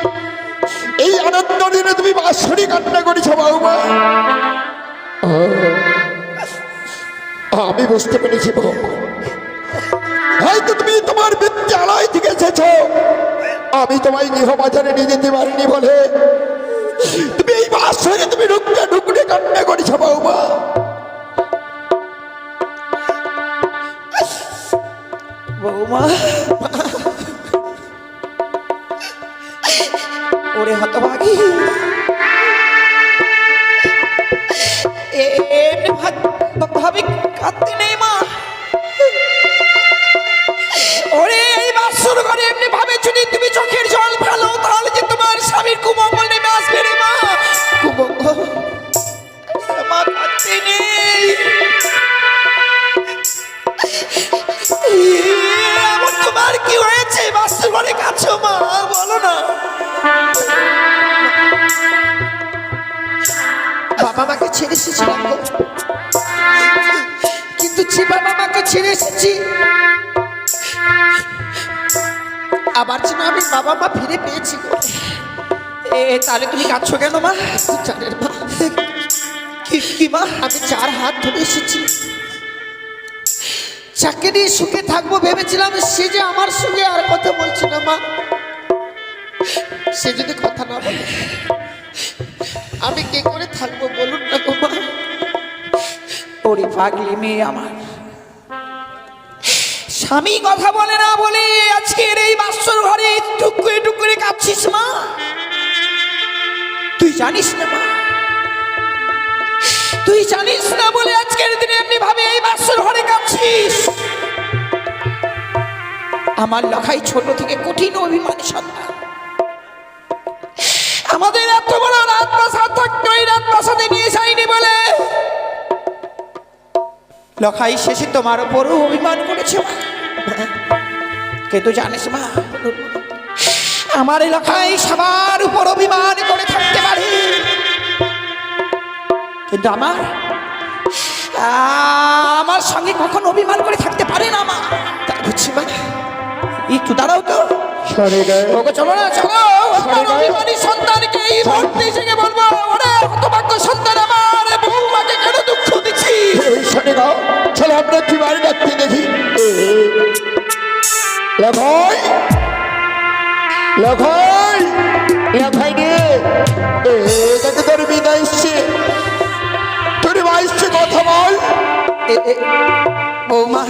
এই আনন্দ দিনে তুমি বাঁশরি কান্না করেছ বৌমা। আমি বুঝতে পেরেছি বৌমা, হয়তো তুমি তোমার বিদ্যালয় থেকে এসেছ, আমি তোমায় গৃহবাজারে নিয়ে যেতে পারিনি বলে তুমি এই বাঁশরি তুমি ঢুকতে ঢুকতে কান্না করেছ বৌমা। বৌমা ওরে হতভাগী, এমনি ভাবে কাঁদতে নেই মা। ওরে এই বাসর ঘরে এমনি ভাবে যদি তুমি চোখের জল ফেলো তাহলে যে তোমার স্বামীর কুমঙ্গল নেমে আসবে রে মা। কুমঙ্গল? মা কাঁদতে নেই, এমন তোমার কি হয়েছে বাসর ঘরে কাছো মা, বলো না। বাবা মাকে ছেড়ে এসেছিলাম গো, কিন্তু যে বাবা মাকে ছেড়ে এসেছি আবার যেন আমি বাবা মা ফিরে পেয়েছি গো। তাহলে তুমি কাঁদছো কেন মা? জানেন মা, কি মা? আমি 4 হাত ধরে এসেছি, যাকে নিয়ে সুখে থাকবো ভেবেছিলাম, সে যে আমার সঙ্গে আর কথা বলছে না মা। সে যদি কথা না বলে আমি কি করে থাকবো বলুন না গো মা। ওরে পাগলি মেয়ে আমার, স্বামী কথা বলে না বলে আজকের এই বাসর ঘরে টুকুরে টুকুরে কাঁদছিস মা। তুই জানিস না মা, তুই জানিস না বলে আজকের দিনে এমনি ভাবে এই বাসর ঘরে কাঁদছিস। আমার লেখাই ছোট থেকে কঠিন অভিমানী সন্তান, আমাদের এত বড় রাজপ্রাসাদ থাকতো, এই রাজপ্রাসাদে নিয়ে যায়নি বলে লখাই শেষে তোমার উপরও অভিমান করেছে মা। কিন্তু জানিস মা, আমার এলাকায় সবার উপর অভিমান করে থাকতে পারে, কিন্তু আমার সঙ্গে কখনো অভিমান করে থাকতে পারে না মা। তাই বুঝছি মা। একটু দাঁড়াও তো, ওকে চলো না, চলো। আমার অভিমানী সন্তানকে এই মুহূর্তে থেকে বলবো, ওরে হতভাগ্য সন্তান আমার, বৌমাকে কেন দুঃখ দিচ্ছি? শোনে গাও, চলো আমরা কি বাড়ি ডাকতে দেখি। লখাই লখাই লখাই রে, দেখে তোর বিদায় এসছে, তোর মা এসছে, কথা বল। বৌমা,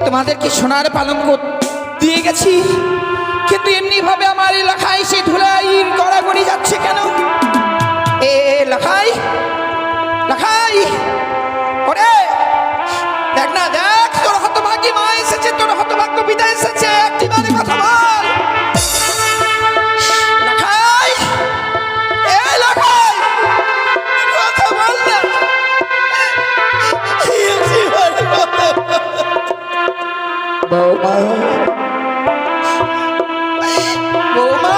তোমাদেরকে সোনার পালঙ্ক দিয়ে গেছি, কিন্তু এমনি ভাবে আমার এলাকায় সে ধুলাই গড়াগড়ি যাচ্ছে কেন? লখাই লখাই, ওরে দেখ না, দেখ তোর হতভাগী মা এসেছে, তোর হতভাগ্য বিদায় এসেছে, একটিবারে কথা বল। লখাই, লখাই, কথা বল না। বৌমা বৌমা,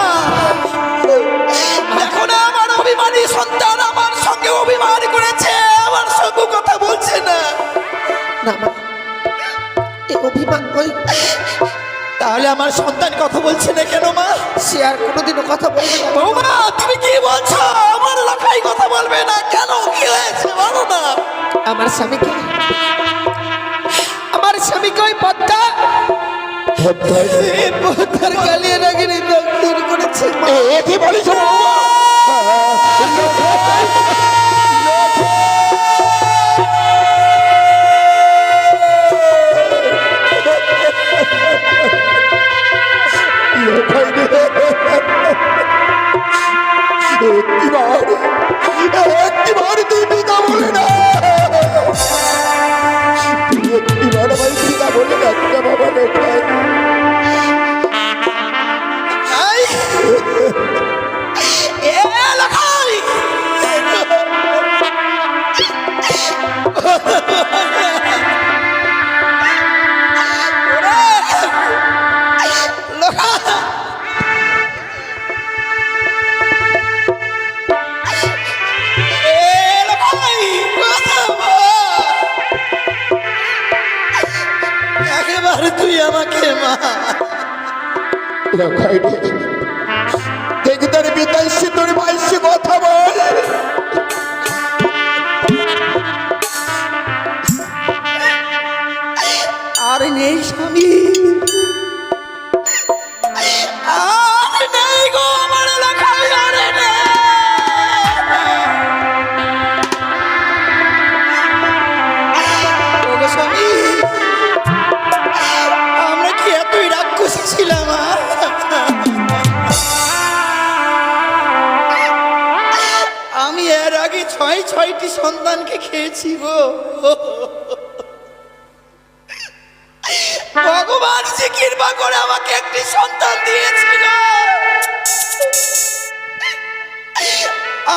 দেখো না আমার অভিমানী সন্তান আমার সঙ্গে অভিমান করেছে, আমার সঙ্গে কথা বলছে না। না মা, এই অভিমান ওই তাহলে তাহলে আমার সন্তান কথা বলছে না কেন মা? সে আর কোনোদিনও কথা বলবে না। বৌমা তুমি কি বলছো? আমার লাখাই কথা বলবে না কেন? কি হয়েছে বলো না? আমার স্বামীকে ওই পদ্মা পদ্মার কালিয়া নাগিনী দগ্ধ করেছে মা। এ কি বলিস বৌমা? একটিবার তুই পিতা বলে না, একটিবার আমার পিতা বলে না বাবা লোকাই। একেবারে তুই আমাকে মা লোকাই দেখ তোর পিতা এসে তোর মাইসে কথা বল। আর নেই স্বামী, আর নেই গো আমার এলাকায়, আর নেই। ওগো স্বামী, আমরা কি এতই রাক্ষসী ছিলাম? আমি এর আগে ছয়টি সন্তানকে খেয়েছি গো। ভগবান যে কৃপা করে আমাকে একটি সন্তান দিয়েছিল,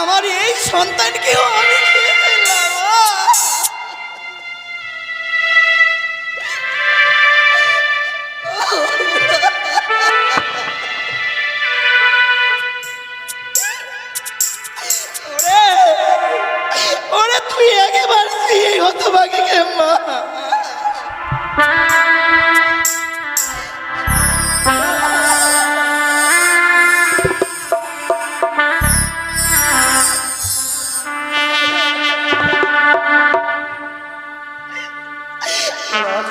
আমার এই সন্তানকেও আমি খেয়ে ফেললাম। ওরে তুই একেবারে এই হতভাগীকে মা।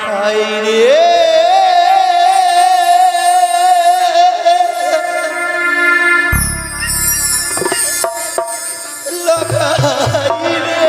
ভাই রে লখাই রে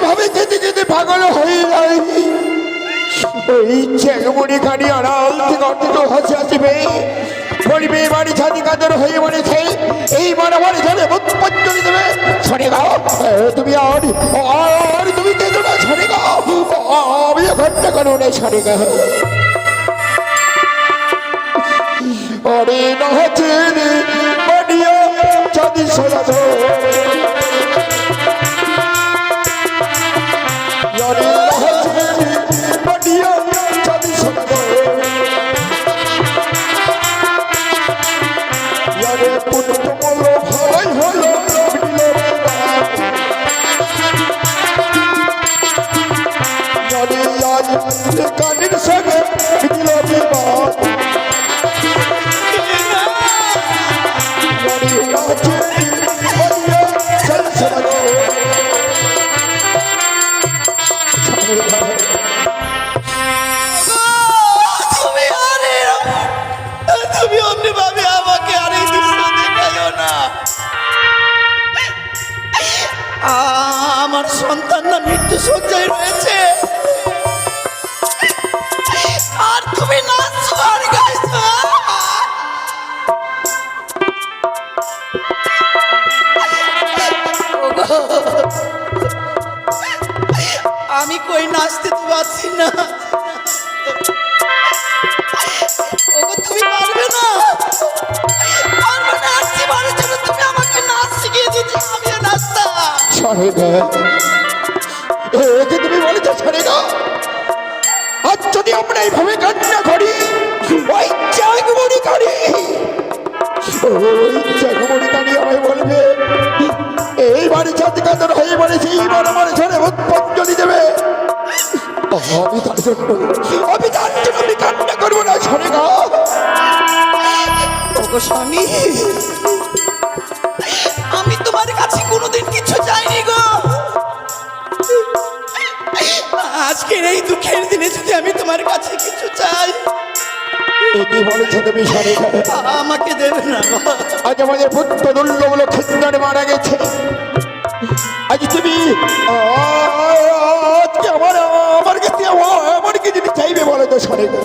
এইভাবে যেতে যেতে পাগল হয়ে যায়। ওই চেকমুড়ি খানি আড়াল থেকে অর্থিত হাসি আসবে বলবে বাড়ি ছাদি কাদের হয়ে বলেছে এই বাড়ি ধরে পঞ্চলি দেবে ছড়ে গাও তুমি আর তুমি কেঁদো না ছড়ে গাও আমি ঘন্টা করো না ছড়ে গাও অরে নহচের বাড়িয়া চাঁদি সোনা ধরে অরে নহচের বাড়িয়া চাঁদি সোনা ধরে অরে পুত্র বলো ভাই হলো অরে আজ কানের সঙ্গে দিল বিবাদ তুমি অমনি ভাবে আমাকে আর এই দৃশ্য দেখাইও না। আমার সন্তান না মৃত্যু সজ্জায় রয়েছে আর তুমি নাচছো আর গাইছো। আমি কই নাচতে তো পারছি না। ওগো তুমি পারবে না, পারবে না নাচতে পারার জন্য তুমি আমাকে নাচ শিখিয়ে দিতে, আমি নাচতাম। একে তুমি বলেছো ছাড়ে না আজ যদি আমরা এইভাবে কান্না করি ওই চাকমুড়ি কারি আমায় বলবে এই বাড়ি ছাতি কাতর হয়ে বলেছে এইবার আমার ঝরে পঞ্জলি দেবে আমি তার জন্য আমি কান্না করবো না ছাড়ে না ওগো স্বামী, আমি তোমার কাছে কোনোদিন কিছু চাইনি গো। আজকের এই দুঃখের দিনে যদি আমি তোমার কাছে কিছু চাই, কি বলেছো তুমি ছাড়ে না আমাকে দেবে না। আজ আমাদের পুত্র দুর্লভ লক্ষিন্দর মারা গেছে, আজ তুমি আজকে আমার কাছে আমার কি যদি চাইবে বলো তো ছাড়ে না।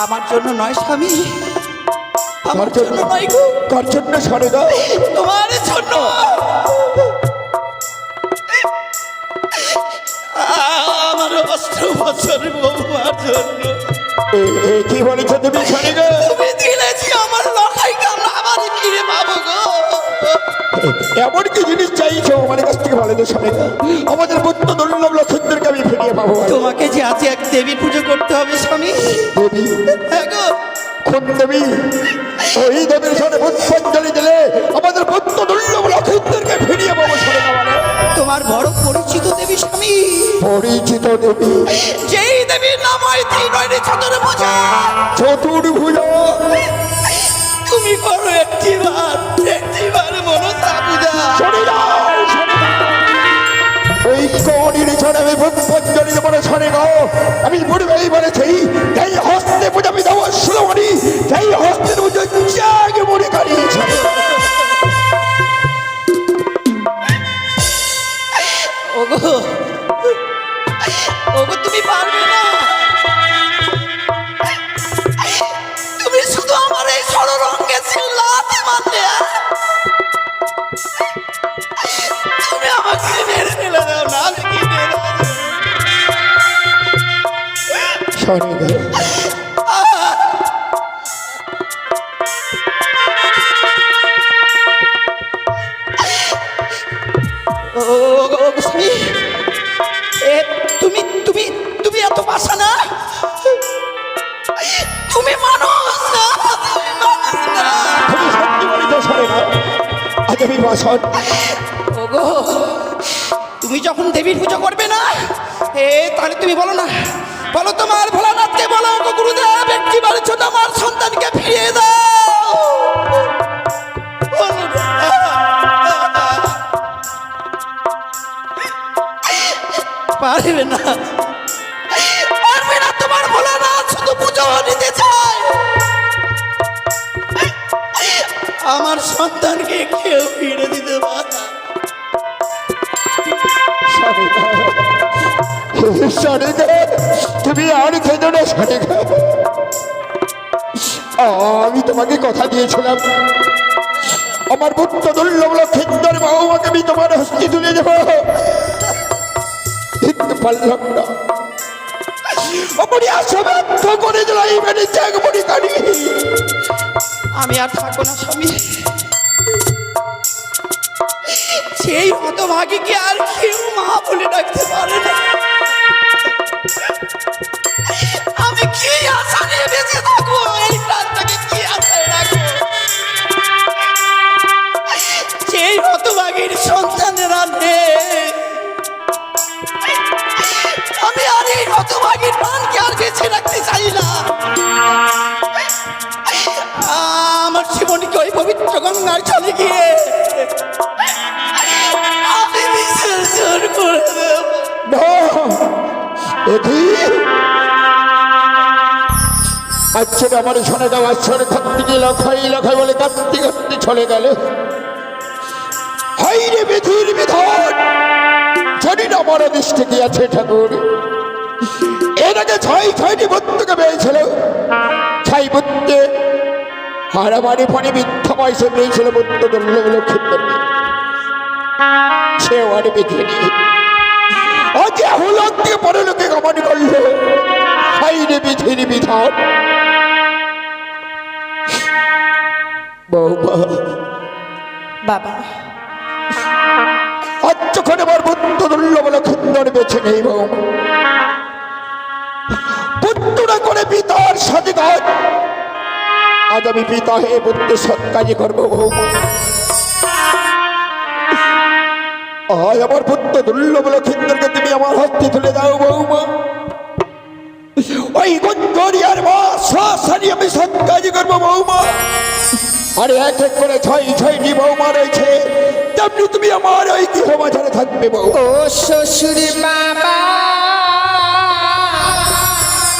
আমার জন্য নয় স্বামী, আমার জন্য নয় গো। কার জন্য ছাড়ে না? তোমার জন্য। আমার 8 বছর বৌমার জন্য। কি বলেছো তুমি ছাড়ে না? তুমি দিলেছি আমার লড়াই কামড়া আবার ফিরে পাবো গো। এমন কি জিনিস চাইছো আমার কাছ থেকে বলে তো ছাড়ে না? আমাদের পুত্র দুর্লভ লক্ষিন্দরকে আমি ফিরিয়ে পাবো। তোমাকে যে আজ এক দেবীর পুজো করতে হবে স্বামী। দেবী? হ্যাঁ গো। কোন দেবী? ওই দেবীর সাথে পুষ্পাঞ্জলি দিলে আমাদের পুত্র দুর্লভ লক্ষিন্দরকে ফিরিয়ে পাবো ছাড়ে না মানে? তোমার বড় পরিচিত দেবী স্বামী। পরিচিত দেবী? যেই দেবীর নাম হয় চতুর্ভুজা। চতুর্ভুজা? তুমি করো একটিবার মনসা পূজা। ওই কড়ির ছড়ে আমি পুষ্পাঞ্জলি দেবো না ছাড়ে না। আমি পূর্বেই বলেছি এই হস্তে পূজা আমি দেবো শুরুমণি, এই হস্তের পুজো জাগে মনে কারিয়েছে। ওগো ওগো তুমি পারবে না। তুমি শুধু আমার এই ষড়রঙ্গে চিল্লাতে মারলে। তুমি আমাকে মেরে ফেলে দাও না, আমি কি মেরে তুমি তুমি তুমি এত বাসা না, তুমি মানুষ না, তুমি মানুষ না। ওগো তুমি যখন দেবীর পুজো করবে না তাহলে তুমি বলো না, বলো তোমার ভোলানাথকে বলো ওগো গুরুদেব একটিবারের জন্য আমার সন্তানকে ফিরিয়ে দাও। পারবে না, পারবে না, তোমার ভোলানাথ শুধু পুজো নিতে চায়। আমার সন্তানকে কেউ ফিরে দিতে পারে। সনিকা তুমি আর খেতো না সনিকা, আমি তোমাকে কথা দিয়েছিলাম আমার পুত্র দুর্লভ লক্ষিন্দর বাবুমাকে আমি তোমার হস্তে তুলে দেবো, দিতে পারলাম না। করে দিল এই মানে জাগমণি কানি। আমি আর থাকবো না স্বামী, সেই হতভাগীকে আর কেউ মা বলে ডাকতে পারে না। আমি কি আশা নিয়ে বেঁচে থাকবো, এই প্রাণটাকে কি আশায় রাখবো? সেই হতভাগীর সন্তানেরা নেই, আমি আর এই হতভাগীর প্রাণকে আর বেঁচে রাখতে চাই না। আমার জীবনকে ওই পবিত্র গঙ্গার চলে গিয়ে আমি বিসর্জন করে দেব। আচ্ছা আমার শোনে যাও, আচ্ছরে কার্তিকে লখাই লখাই বলে কাঁদতে কাঁদতে চলে গেল। হাই রে বিধির বিধান, জানি না আমার দৃষ্টি কি আছে ঠাকুর। এর আগে ছয়টি বুদ্ধকে পেয়েছিল, ছাই বুদ্ধে হারামারি পানি মিথ্যা পয়সা পেয়েছিল বুদ্ধ দুর্লভ লক্ষিন্দর, সেও আর বেঁধে নেই। আজকে হলার দিয়ে পরে লোকে কামানি করলো। হাই রে বিধির বিধান। বৌমা বাবা, আজ যখন আমার বুদ্ধ দুর্লভ লক্ষিন্দর বেছে নেই বৌমা, বুদ্ধরা করে পিতার সাথে কাজ, আজ আমি পিতা হয়ে বুদ্ধের সৎ কাজে করবো বৌমা। আজ আমার পুত্র দুর্লভ লক্ষিন্দরকে তুমি আমার হস্তে তুলে দাও বৌমা। ওই গুঞ্জরিয়ার মা শ্বাসানি আমি সৎ কাজ করবো বৌমা। আর এক এক করে ছয়টি বৌমা রয়েছে, তেমনি তুমি আমার ওই গৃহ বাজারে থাকবে বৌমা। ও শ্বশুর বাবা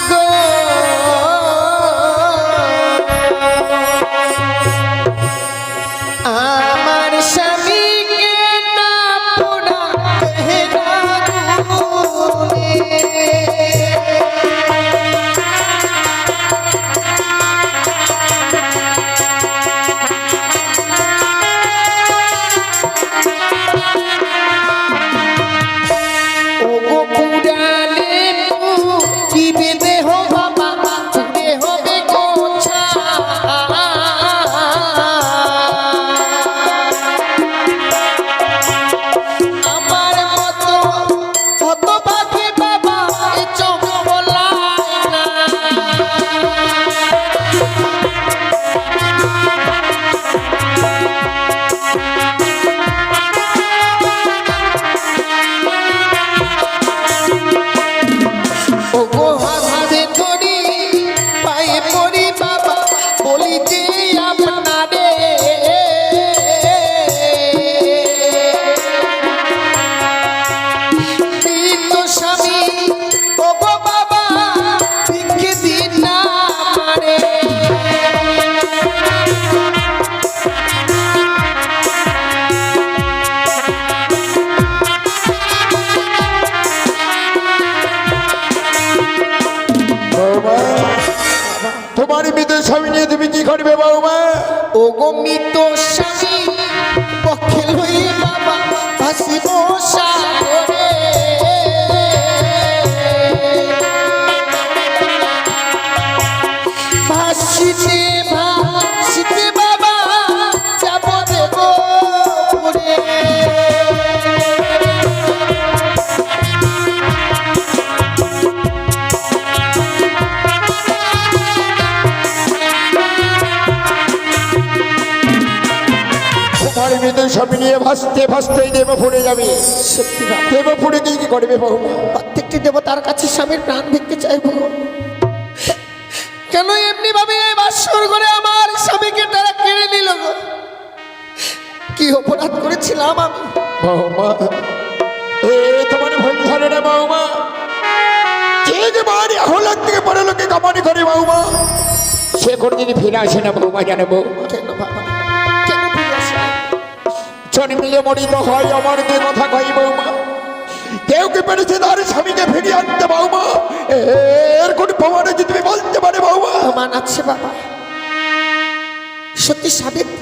গো, আমার স্বামীকে না পোড়াতে রাখুনে। তোমার মৃত স্বামী নিয়ে তুমি কি করবে বৌমা? ও গো মৃত স্বামী পক্ষে লই বাবা ভাসিব সাগরে। ভাসিতে ভাসিতে বাবা যাব দেব পুরে। তোমার মৃত স্বামী নিয়ে ভাসতে ভাসতেই দেবপুরে যাবে। সত্যি বাবা, দেবপুরে গিয়ে কি করবে বৌমা? প্রত্যেকটি দেবতার কাছে স্বামীর প্রাণ ভিক্ষে চাইবো। কেন এমনি ভাবে এই বাসর ঘরে আমার স্বামীকে তারা কেড়ে নিল গো? কি অপরাধ করেছিলাম আমি? বৌমা এ তোমার ভুল ধারণা বৌমা। যে বাড়ি হলার থেকে পরে লোকে কামানি করে বৌমা, সে কোনদিনই ফিরে আসে না বৌমা, জানো বৌমা? কেন বাবা, কেন ফিরে আসে না? জন্মিলে মরিত হয় আমার যে কথা কই বৌমা। কেউ কি পেরেছে তার স্বামীকে ফিরিয়ে আনতে বৌমা? এর কোন প্রমাণ আছে তুমি বলতে পারে বৌমা? প্রমাণ আছে বাবা। সত্যি সাবিত্রী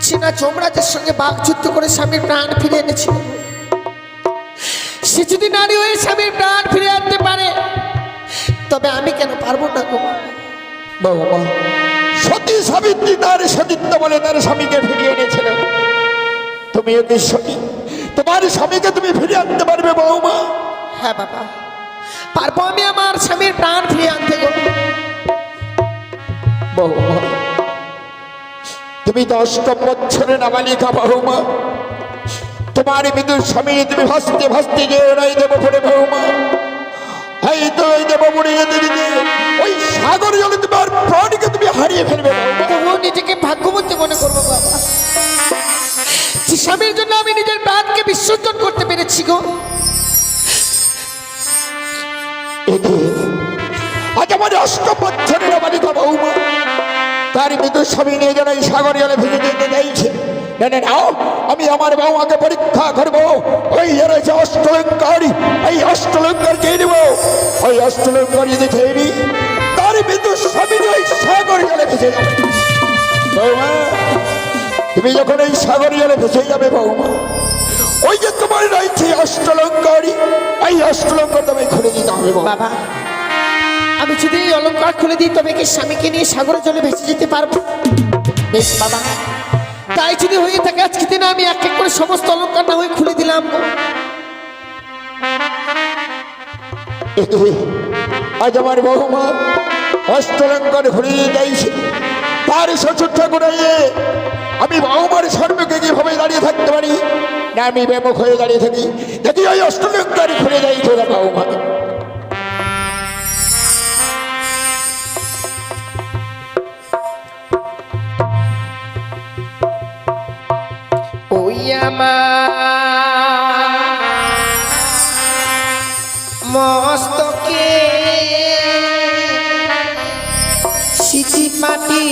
চীনা যমরাজের সঙ্গে বাকযুদ্ধ করে স্বামীর প্রাণ ফিরে এনেছিল। সে যদি নারী হয়ে স্বামীর প্রাণ ফিরে আনতে পারে, তবে আমি কেন পারবো না গো বৌমা? সতী সাবিত্রী তার সতীত্ব বলে তার স্বামীকে ফিরিয়ে এনেছিল। তুমি ওকে সতী, তোমার স্বামীকে তুমি ফিরিয়ে আনতে পারবে বৌমা? হ্যাঁ বাবা, পারবো আমি আমার স্বামীর প্রাণ ফিরে আনতে গো। বৌমা, তুমি তো অষ্টম বছরের নাবালিকা বৌমা। তোমার মৃদুর স্বামী তুমি ভাসতে ভাসতে গিয়ে নাই দেব পড়ে বৌমা। হয়তো ওই দেব পড়ে যেতে দিতে ওই সাগর জলে তোমার প্রাণীকে তুমি হারিয়ে ফেলবে বৌমা। তবুও নিজেকে ভাগ্যবতী মনে করবো বাবা, যে স্বামীর জন্য আমি নিজের প্রাণকে বিসর্জন করতে পেরেছি গো। আজ আমার অষ্টম বছরের নাবালিকা বৌমা তার মৃদুর স্বামী নিয়ে যেন এই সাগর জলে ভেসে যেতে চাইছে। না না না, আমি আমার বৌমাকে পরীক্ষা করবো। ওই রয়েছে অষ্টলঙ্কারী, এই অষ্টলঙ্কার চেয়ে নেব। ওই অষ্টলঙ্কার যদি খেয়ে নি, তার মৃদুর স্বামী ওই সাগর জলে ভেসে যাবে বৌমা। তুমি যখন এই সাগর জলে ভেসে যাবে বৌমা, ওই যে তোমার রয়েছে অষ্টলঙ্কারী, এই অষ্টলঙ্কার তোমায় খুলে দিতে হবে বাবা। আমি যদি এই অলঙ্কার খুলে দিই, তবে কি স্বামীকে নিয়ে সাগরের জলে ভেসে যেতে পারবো? বেশ বাবা, তাই যদি হয়ে থাকে আজকে দিনে আমি এক এক করে সমস্ত অলঙ্কার না হয়ে খুলে দিলাম গো। আজ আমার বৌমা অষ্টলঙ্কার ঘুরিয়ে যাইছে। তার শ্বশুর ঠাকুর আমি বৌমার সর্বকে কিভাবে দাঁড়িয়ে থাকতে পারি না? আমি বেমুখ হয়ে দাঁড়িয়ে থাকি, দেখি ওই অষ্টলঙ্কার ঘুরে যাই তোরা বৌমা। ওই আমার মস্তকে সিঁচি মাটি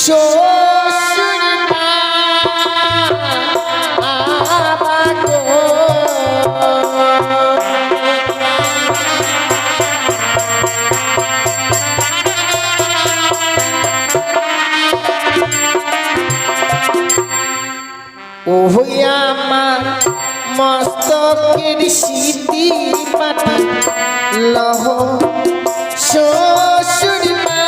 শ্বশুর মা গো। ও হইয়া আমার মস্তকের স্মৃতি পাঠা লহ শ্বশুর মা।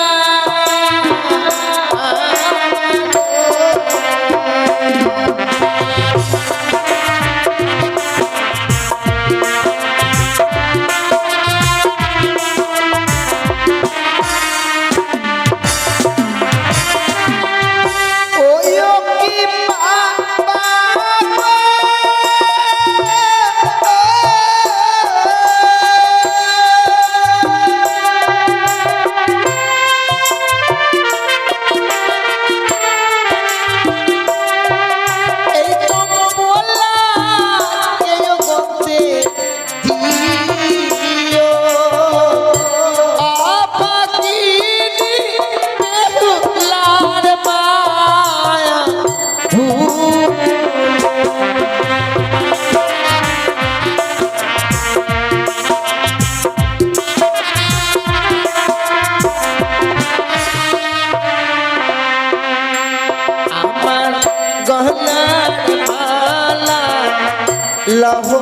লহ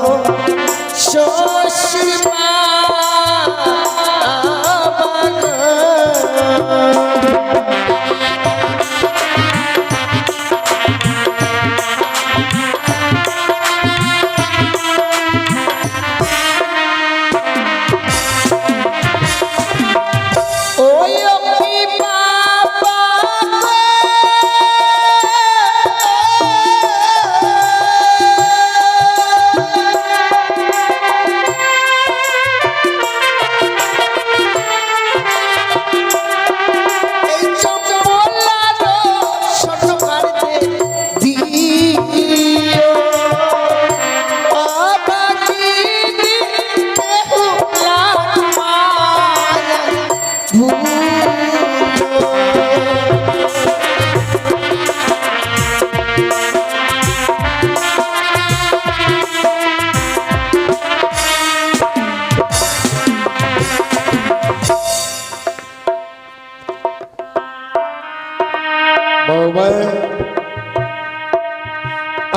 শ্বশুর মা।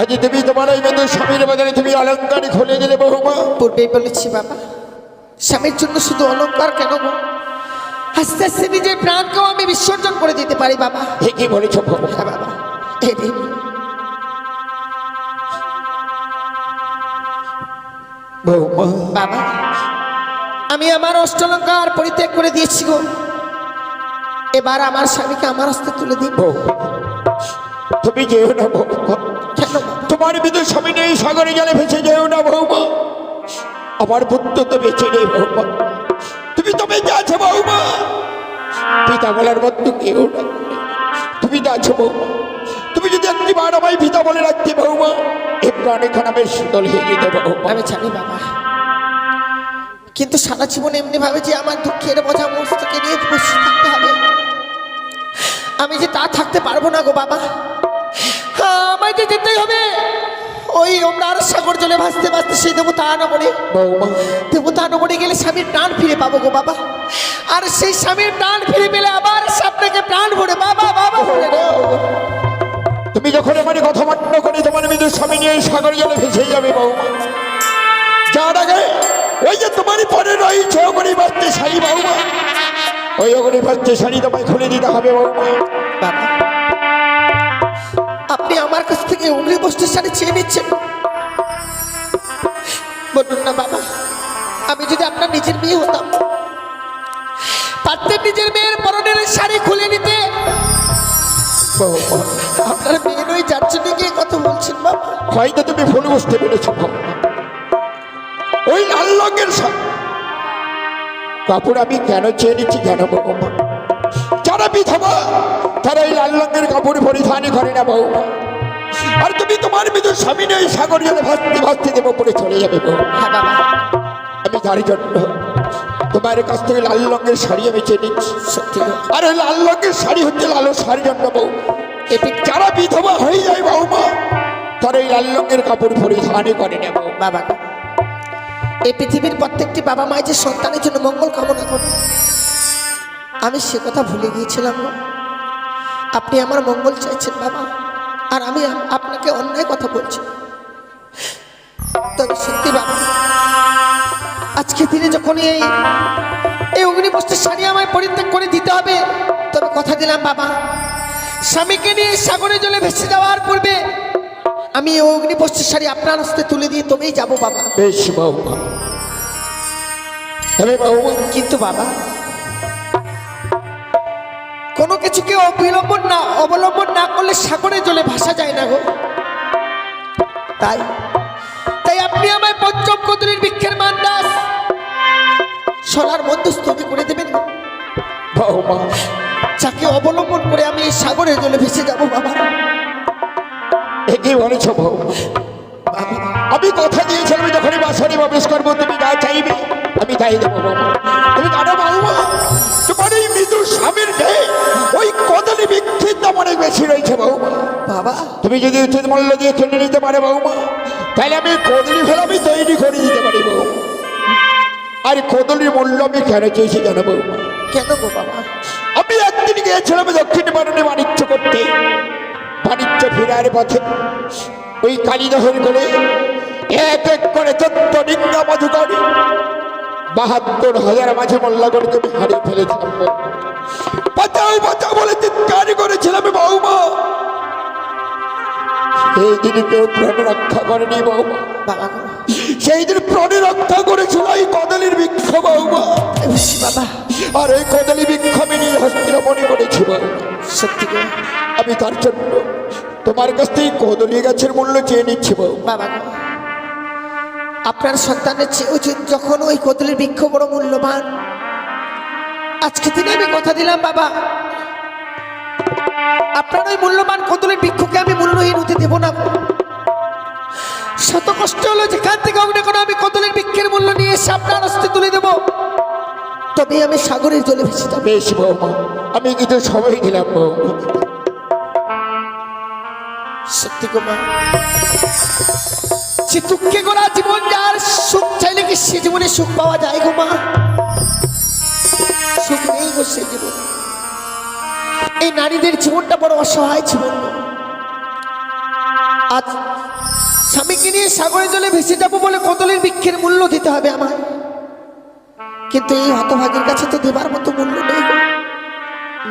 আজ তুমি তোমার এই মতো স্বামীর বদলে তুমি অলঙ্কার খুলে দিলে বৌমা। পূর্বেই বলেছি বাবা, স্বামীর জন্য শুধু অলঙ্কার কেন গো, আস্তে আস্তে নিজের প্রাণকেও আমি বিসর্জন করে দিতে পারি বাবা। ঠিকই বলেছ বৌমা। হ্যাঁ বাবা, এই দিন বৌমা বাবা, আমি আমার অষ্টলঙ্কার পরিত্যাগ করে দিয়েছি গো। এবার আমার স্বামীকে আমার হস্তে তুলে দিন। বৌমা তুমি যেও না বৌমা, কেন বাবা? তোমার বিদু স্বামী নেই, সাগরে জলে ভেসে যেও না বৌমা। আমার পুত্র তো বেঁচে নেই বৌমা, তুমি তো বেঁচে আছো বৌমা। পিতা বলার মতো কেউ না, তুমি তো আছো বৌমা। তুমি যদি একটিবার আমায় পিতা বলে রাখতে বৌমা, এ প্রাণে খারাপে শীতল হয়ে যেতে বৌমা। আমি জানি বাবা, কিন্তু সারা জীবন এমনি ভাবে যে আমার দুঃখের বোঝা মস্তকে নিয়ে বসে থাকতে হবে, আমি যে তা থাকতে পারবো না গো বাবা। আমায় যে যেতেই হবে ওই ওমরার সাগর জলে ভাসতে ভাসতে সেই দেবতা নগরে। বৌমা দেবতা নগরে গেলে স্বামীর প্রাণ ফিরে পাবো গো বাবা। আর সেই স্বামীর প্রাণ ফিরে পেলে আবার আপনাকে প্রাণ ভরে বাবা বাবা বলে গো। তুমি যখন আমার কথা মান্য করে তোমার বিদু স্বামী নিয়ে সাগরে জলে ভেসে যাবে বৌমা, যার আগে ওই যে তোমারই পরে রয়েছে অগণি বাচ্চা শাড়ি বৌমা, ওই অগণি বাচ্চা শাড়ি তোমায় খুলে দিতে হবে বৌমা। বাবা, আপনি আমার কাছ থেকে উংলি বস্তুর শাড়ি চেয়ে নিচ্ছেন, বলুন না বাবা। আমি যদি আপনার নিজের মেয়ে হতাম, পারতেন নিজের মেয়ের পরনের শাড়ি খুলে নিতে। বৌমা আপনার মেয়ে নই, যার জন্য গিয়ে কথা বলছেন বাবা। হয়তো তুমি ভুল বুঝতে পেরেছ বৌমা। ওই লাল রঙের কাপড় আমি কেন চেয়ে নিচ্ছি জানো বৌমা? যারা বিধবা তারা এই লাল রঙের কাপড় পরিধান করে না বৌমা। আর তুমি তোমার বিদুর স্বামী নেই, সাগর জলে ভাসতে ভাসতে দেবো পরে চলে যাবে বৌমা। হ্যাঁ বাবা, আমি তার জন্য তোমার কাছ থেকে লাল রঙের শাড়ি আমি চেয়ে নিচ্ছি। সত্যি গো। আর ওই লাল রঙের শাড়ি হচ্ছে লাল শাড়ির জন্য বৌমা। এটি যারা বিধবা হয়ে যায় বৌমা, তারা এই লাল রঙের কাপড় পরিধানই করে না বৌমা। বাবা, এই পৃথিবীর প্রত্যেকটি বাবা মায়ের যে সন্তানের জন্য মঙ্গল কামনা করে, আমি সে কথা ভুলে গিয়েছিলাম গো। আপনি আমার মঙ্গল চাইছেন বাবা, আর আমি আপনাকে অন্যায় কথা বলছি। তবে সত্যি বাবা, আজকে দিনে যখন এই অগ্নিবস্ত্রের শাড়ি আমায় পরিত্যাগ করে দিতে হবে, তবে কথা দিলাম বাবা, স্বামীকে নিয়ে সাগরে জলে ভেসে যাওয়ার পূর্বে আমি এই অগ্নিবস্ত্রের শাড়ি আপনার হস্তে তুলে দিয়ে তবেই যাবো বাবা। বেশ বৌমা, তবে বৌমা কিন্তু বাবা, কোনো কিছুকে অবলম্বন না করলে সাগরে জলে ভাসা যায় না গো। তাই তাই আপনি আমায় পঞ্চম কদলির বৃক্ষের মান্দাস সোনার মধ্যস্থ করে দেবেন বৌমা, যাকে অবলম্বন করে আমি এই সাগরের জলে ভেসে যাব বাবা। একই বলেছ বৌমা। আমি কথা দিয়েছিলাম যখনই বাসারে প্রবেশ করবো তুমি যা চাইবে আমি তাই দেবো বৌমা। তুমি জানো বৌমা, তোমার এই মৃদু স্বামীর ঢেউ ওই কদলি বৃক্ষের দাম অনেক বেশি রয়েছে বৌমা। বাবা, তুমি যদি উচিত মূল্য দিয়ে কিনে নিতে পারে বৌমা, তাহলে আমি কদলি ফেলে আমি তৈরি করে দিতে পারি বৌমা। আর কদলির মূল্য আমি কেন চেয়েছি জানো বৌমা? কেন গো বাবা? আমি একদিন গিয়েছিলাম দক্ষিণ ভারতে বাণিজ্য করতে। বাণিজ্য ফেরার পথে ওই কালীদহের করে এক এক করে 14 ডিঙ্গা মধুকরী 72,000 মাঝে মোল্লা করে তুমি হারিয়ে ফেলেছিলাম। বাঁচাও বাঁচাও বলে চিৎকার করেছিলাম বৌমা। সেই দিন কেউ প্রাণ রক্ষা করেনি বৌমা। বাবা গো, সেই দিন প্রাণে রক্ষা করেছিল এই কদলির বৃক্ষ বৌমা। বাবা, আর এই কদলি বৃক্ষ আমি নিজ হস্তে মনে করেছি বৌমা। সত্যি গো আমি তার জন্য তোমার কাছ থেকে কদলি গাছের মূল্য চেয়ে নিচ্ছি বৌমা। বাবা গো, আপনার সন্তানের চেয়েও যখন ওই কদলির বৃক্ষ বড় মূল্যবান, আজকে দিনে আমি কথা দিলাম বাবা, আপনার ওই মূল্যবান কদলির বৃক্ষকে আমি মূল্যহীন হতে দেব না। শত কষ্ট হলো যেখান থেকে হোক না কেন আমি কদলির বৃক্ষের মূল্য নিয়ে এসে আপনার হস্তে তুলে দেব, তবেই আমি সাগরের জলে ভেসে যাব। বেশ বৌমা, আমি কিন্তু সময় দিলাম বৌমা। সত্যি গো মা, যে দুঃখে গোড়া জীবন যার, সুখ চাইলে কি সে জীবনে সুখ পাওয়া যায় গো মা? সুখ নেই গো সে জীবন। এই নারীদের জীবনটা বড় অসহায় জীবন। আজ স্বামীকে নিয়ে সাগরের জলে ভেসে যাবো বলে কদলের বৃক্ষের মূল্য দিতে হবে আমায়, কিন্তু এই হতভাগীর কাছে তো দেবার মতো মূল্য নেই গো।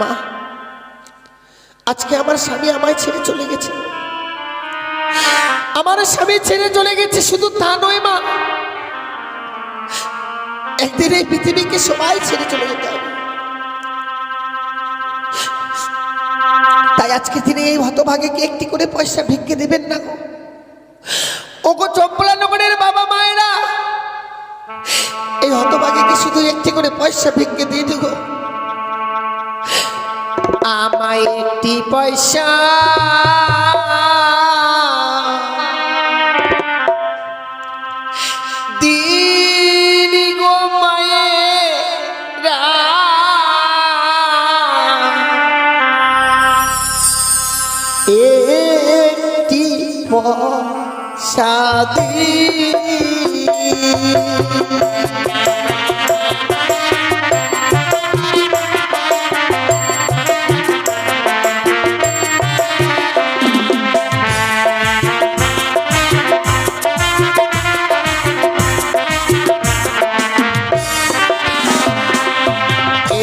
মা, আজকে আমার স্বামী আমায় ছেড়ে চলে গেছে, আমার স্বামী ছেড়ে চলে গেছে। শুধু তা নয় মা, একদিন এই পৃথিবীকে সবাই ছেড়ে চলে যেতে হবে। তাই আজকে তিনি এই হতভাগীকে একটি করে পয়সা ভিক্ষে দেবেন না গো। ওগো চম্পলানগরের বাবা মায়েরা, এই হতভাগীকে শুধু একটি করে পয়সা ভিক্ষে দিয়ে দিগো। আমায় একটি পয়সা দিনি গো মায়েরা, একটি পয়সা দিনি।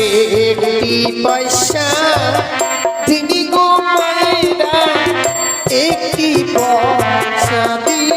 একটি পয়সা দিনি গো মায়েরা, একটি পয়সা দিনি।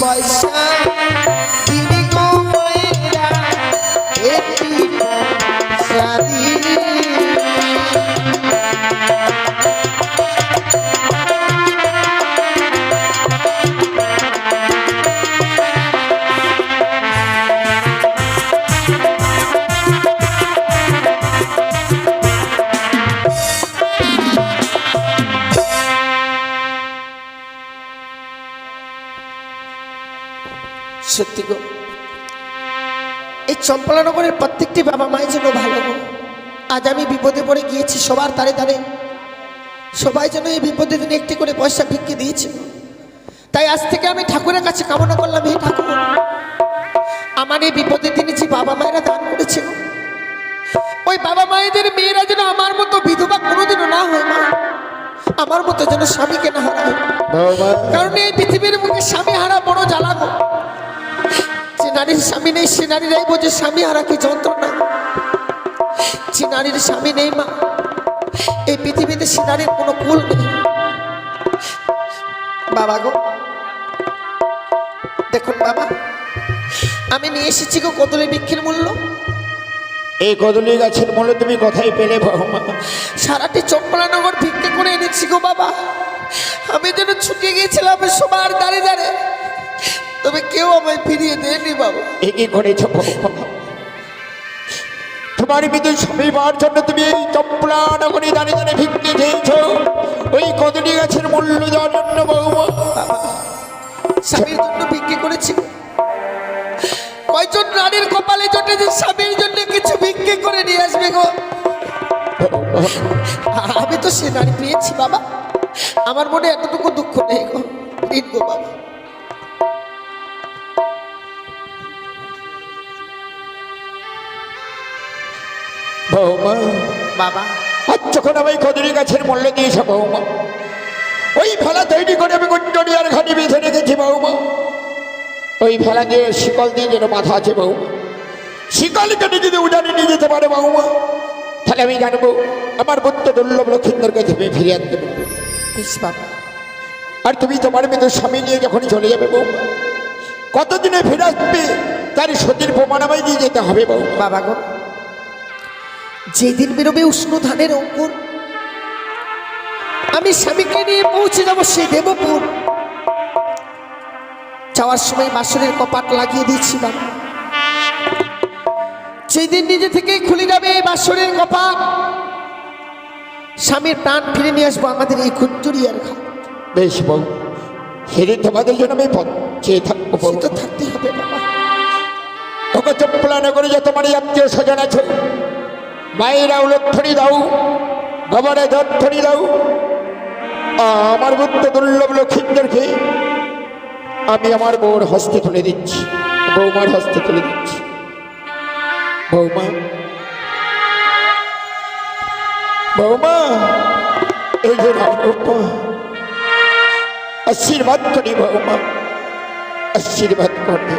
পয়সা দিবি গো মায়েরা, একটি পয়সা দিবি। সত্যি গো, এই চম্পলানগরের প্রত্যেকটি বাবা মায়ের জন্য ভালো গো। আজ আমি বিপদে পড়ে গিয়েছি, সবার তারে তারে সবাই যেন এই বিপদের দিনে একটি করে পয়সা ভিক্ষে দিয়েছে। তাই আজ থেকে আমি ঠাকুরের কাছে কামনা করলাম, হে ঠাকুর, আমার এই বিপদের দিনে যে বাবা মায়েরা দান করেছে, ওই বাবা মায়েদের মেয়েরা যেন আমার মতো বিধবা কোনোদিনও না হয়। মা, আমার মতো যেন স্বামীকে না হারায়, কারণ এই পৃথিবীর মুখে স্বামী হারা বড় জ্বালা গো। যে নারীর স্বামী নেই সে নারীরাই বোঝে স্বামী হারা কি যন্ত্রণা। যে নারীর স্বামী নেই মা, এই পৃথিবীতে সে নারীর কোনো কুল নেই। বাবা গো, দেখুন বাবা, আমি নিয়ে এসেছি গো কদলী বৃক্ষের মূল্য। এই কদলী গাছের মূল্য তুমি কোথায় পেলে বৌমা? সারাটি চম্পলানগর ভিক্ষে করে এনেছি গো বাবা। আমি যেন ছুটে গিয়েছিলাম সবার দাঁড়ে দাঁড়ে, তবে কেউ আমায় ফিরিয়ে দেয়নি বাবা। এ কি করেছ বৌমা? তোমার বিদ্যুৎ স্বামীবার জন্য তুমি এই চম্পলানগরে দাঁড়িয়ে দাঁড়িয়ে ভিক্ষে খেয়েছ, ওই কদলী গাছের মূল্য দেওয়ার জন্য বৌমা? স্বামীর জন্য ভিক্ষে করেছি। কয়জন নারীর কপালে জোটে যে স্বামীর জন্য কিছু ভিক্ষে করে নিয়ে আসবে গো? আমি তো সে নারী পেয়েছি বাবা, আমার মনে এতটুকু দুঃখ নেই গো। দিন গো বাবা। বৌমা বাবা, আজ যখন আমি কদলী গাছের মূল্য দিয়েছ বৌমা, ওই ভেলা তৈরি করে আমি গুন্ডনিয়ার ঘাটি বেঁধে রেখেছি বৌমা। ওই ভেলা দিয়ে শিকল দিয়ে যেন বাঁধা আছে বৌমা। শিকল কেটে যদি উড়ানে নিয়ে যেতে পারে বৌমা, তাহলে আমি জানবো আমার বুদ্ধ দুর্লভ লক্ষিন্দরকে তুমি ফিরে আনতে পারবে। বেশ বাবা। আর তুমি তোমার মেয়েদের স্বামী নিয়ে যখন চলে যাবে বৌমা, কতদিনে ফিরে আসবে তার সতীর প্রমাণ আমায় দিয়ে যেতে হবে বৌমা। বাবা গো, যেদিন বেরোবে উষ্ণ ধানের অঙ্কুর, আমি স্বামীকে নিয়ে পৌঁছে যাবো সেই দেবপুর। যাওয়ার সময় বাসনের কপাট লাগিয়ে দিয়েছি বাবা। যেদিন নিজে থেকেই খুলে যাবে এই বাসনের কপাট, স্বামীর প্রাণ ফিরে নিয়ে আসবো আমাদের এই কুঞ্জুরিয়ার ঘাট। বেশ বউ, সেদিন তোমাদের জন্য আমি পথ চেয়ে থাকবো বউ। তো থাকতেই হবে বাবা। তোকে চম্পলানগরে যে তোমার আত্মীয় স্বজন আছে, মায়েরা উলধ্বনি দাও, বাবারা ধধ্বনি দাও। আমার বুদ্ধ দুর্লভ লক্ষিন্দরকে আমি আমার বউর হস্তে তুলে দিচ্ছি, বৌমার হস্তে তুলে দিচ্ছি। বৌমা, বৌমা, এই যে নাও বৌমা, আশীর্বাদ করি বৌমা, আশীর্বাদ করবে।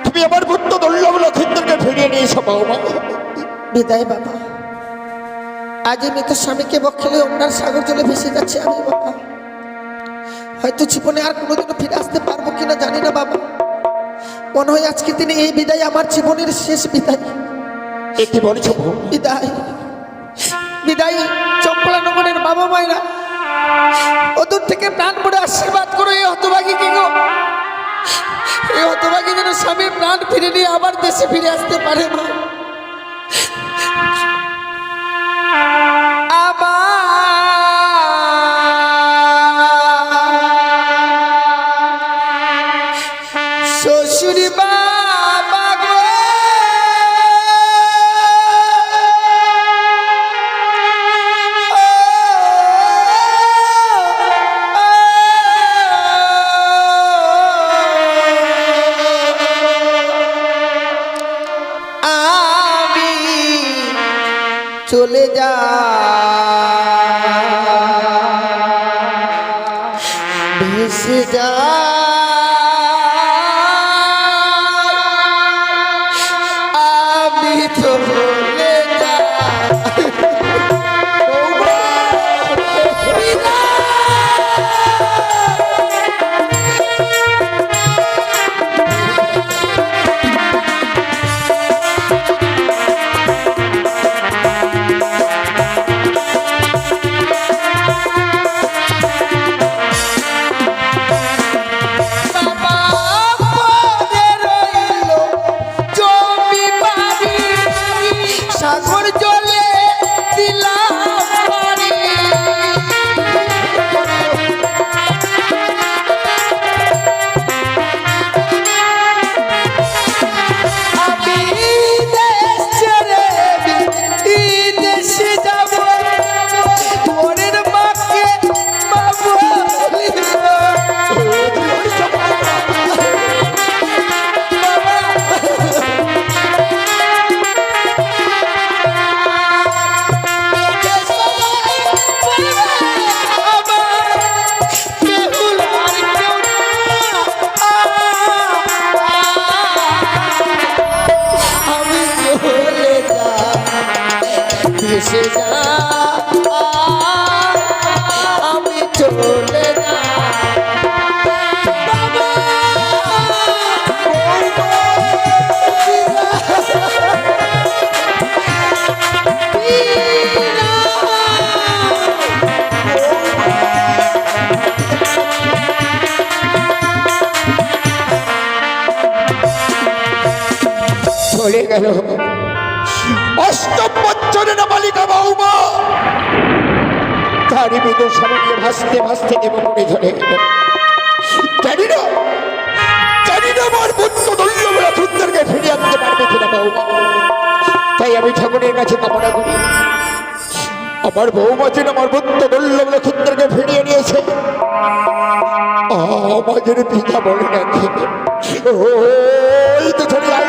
তুমি আমার বুদ্ধ দুর্লভ লক্ষিন্দরকে ফিরিয়ে নিয়েছো বৌমা। বিদায় বাবা। আজ আমি তো স্বামীকে বক্ষেলে অন্যার সাগর জলে ভেসে যাচ্ছে আমি বাবা। হয়তো জীবনে আর কোনোদিনও ফিরে আসতে পারবো কিনা জানি না বাবা। মনে হয় আজকের দিনে এই বিদায় আমার জীবনের শেষ বিদায়। কি বলেছ বিদায়, বিদায় চম্পলানগরের বাবা মায়েরা, ওদূর থেকে প্রাণ পড়ে আশীর্বাদ করো এই হতভাগী কি গো। এই হতভাগী যেন স্বামীর প্রাণ ফিরে নিয়ে আবার দেশে ফিরে আসতে পারে মা। শ্বশুর বাবা গো, আমি চলে যা ভেসে যা আমি তো বলে দিলাম বাড়ি। আমি দেশ ছেড়ে বিদেশে যাব, পরের মাকে বাবু ভেসে যা, আমি চলে যা বাবা। চলে গেল অষ্টম বছরে না বালিকা বৌমা, তারই বিদুর সামনে ভাসতে ভাসতে দেবমনে ধরে গেল। জানি না আমার পুত্র দৈন্যবেলা সুন্দরকে ফিরে আনতে পারবে কিনা বৌমা। তাই আমি ঠাকুরের কাছে কামনা করি আমার বৌমা যেন আমার পুত্র দৈন্যবেলা সুন্দরকে ফিরিয়ে নিয়েছে আমাদের পিতা বলে রাখে। ওই তো চলে যাই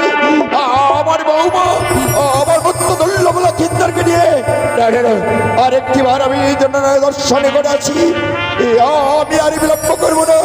আমার বৌমা আমার পুত্র দৈন্যবেলা সুন্দরকে নিয়ে আরেকটি বার আমি এই জন্য দর্শনে করে আছি। আমি আর বিলম্ব করবো না।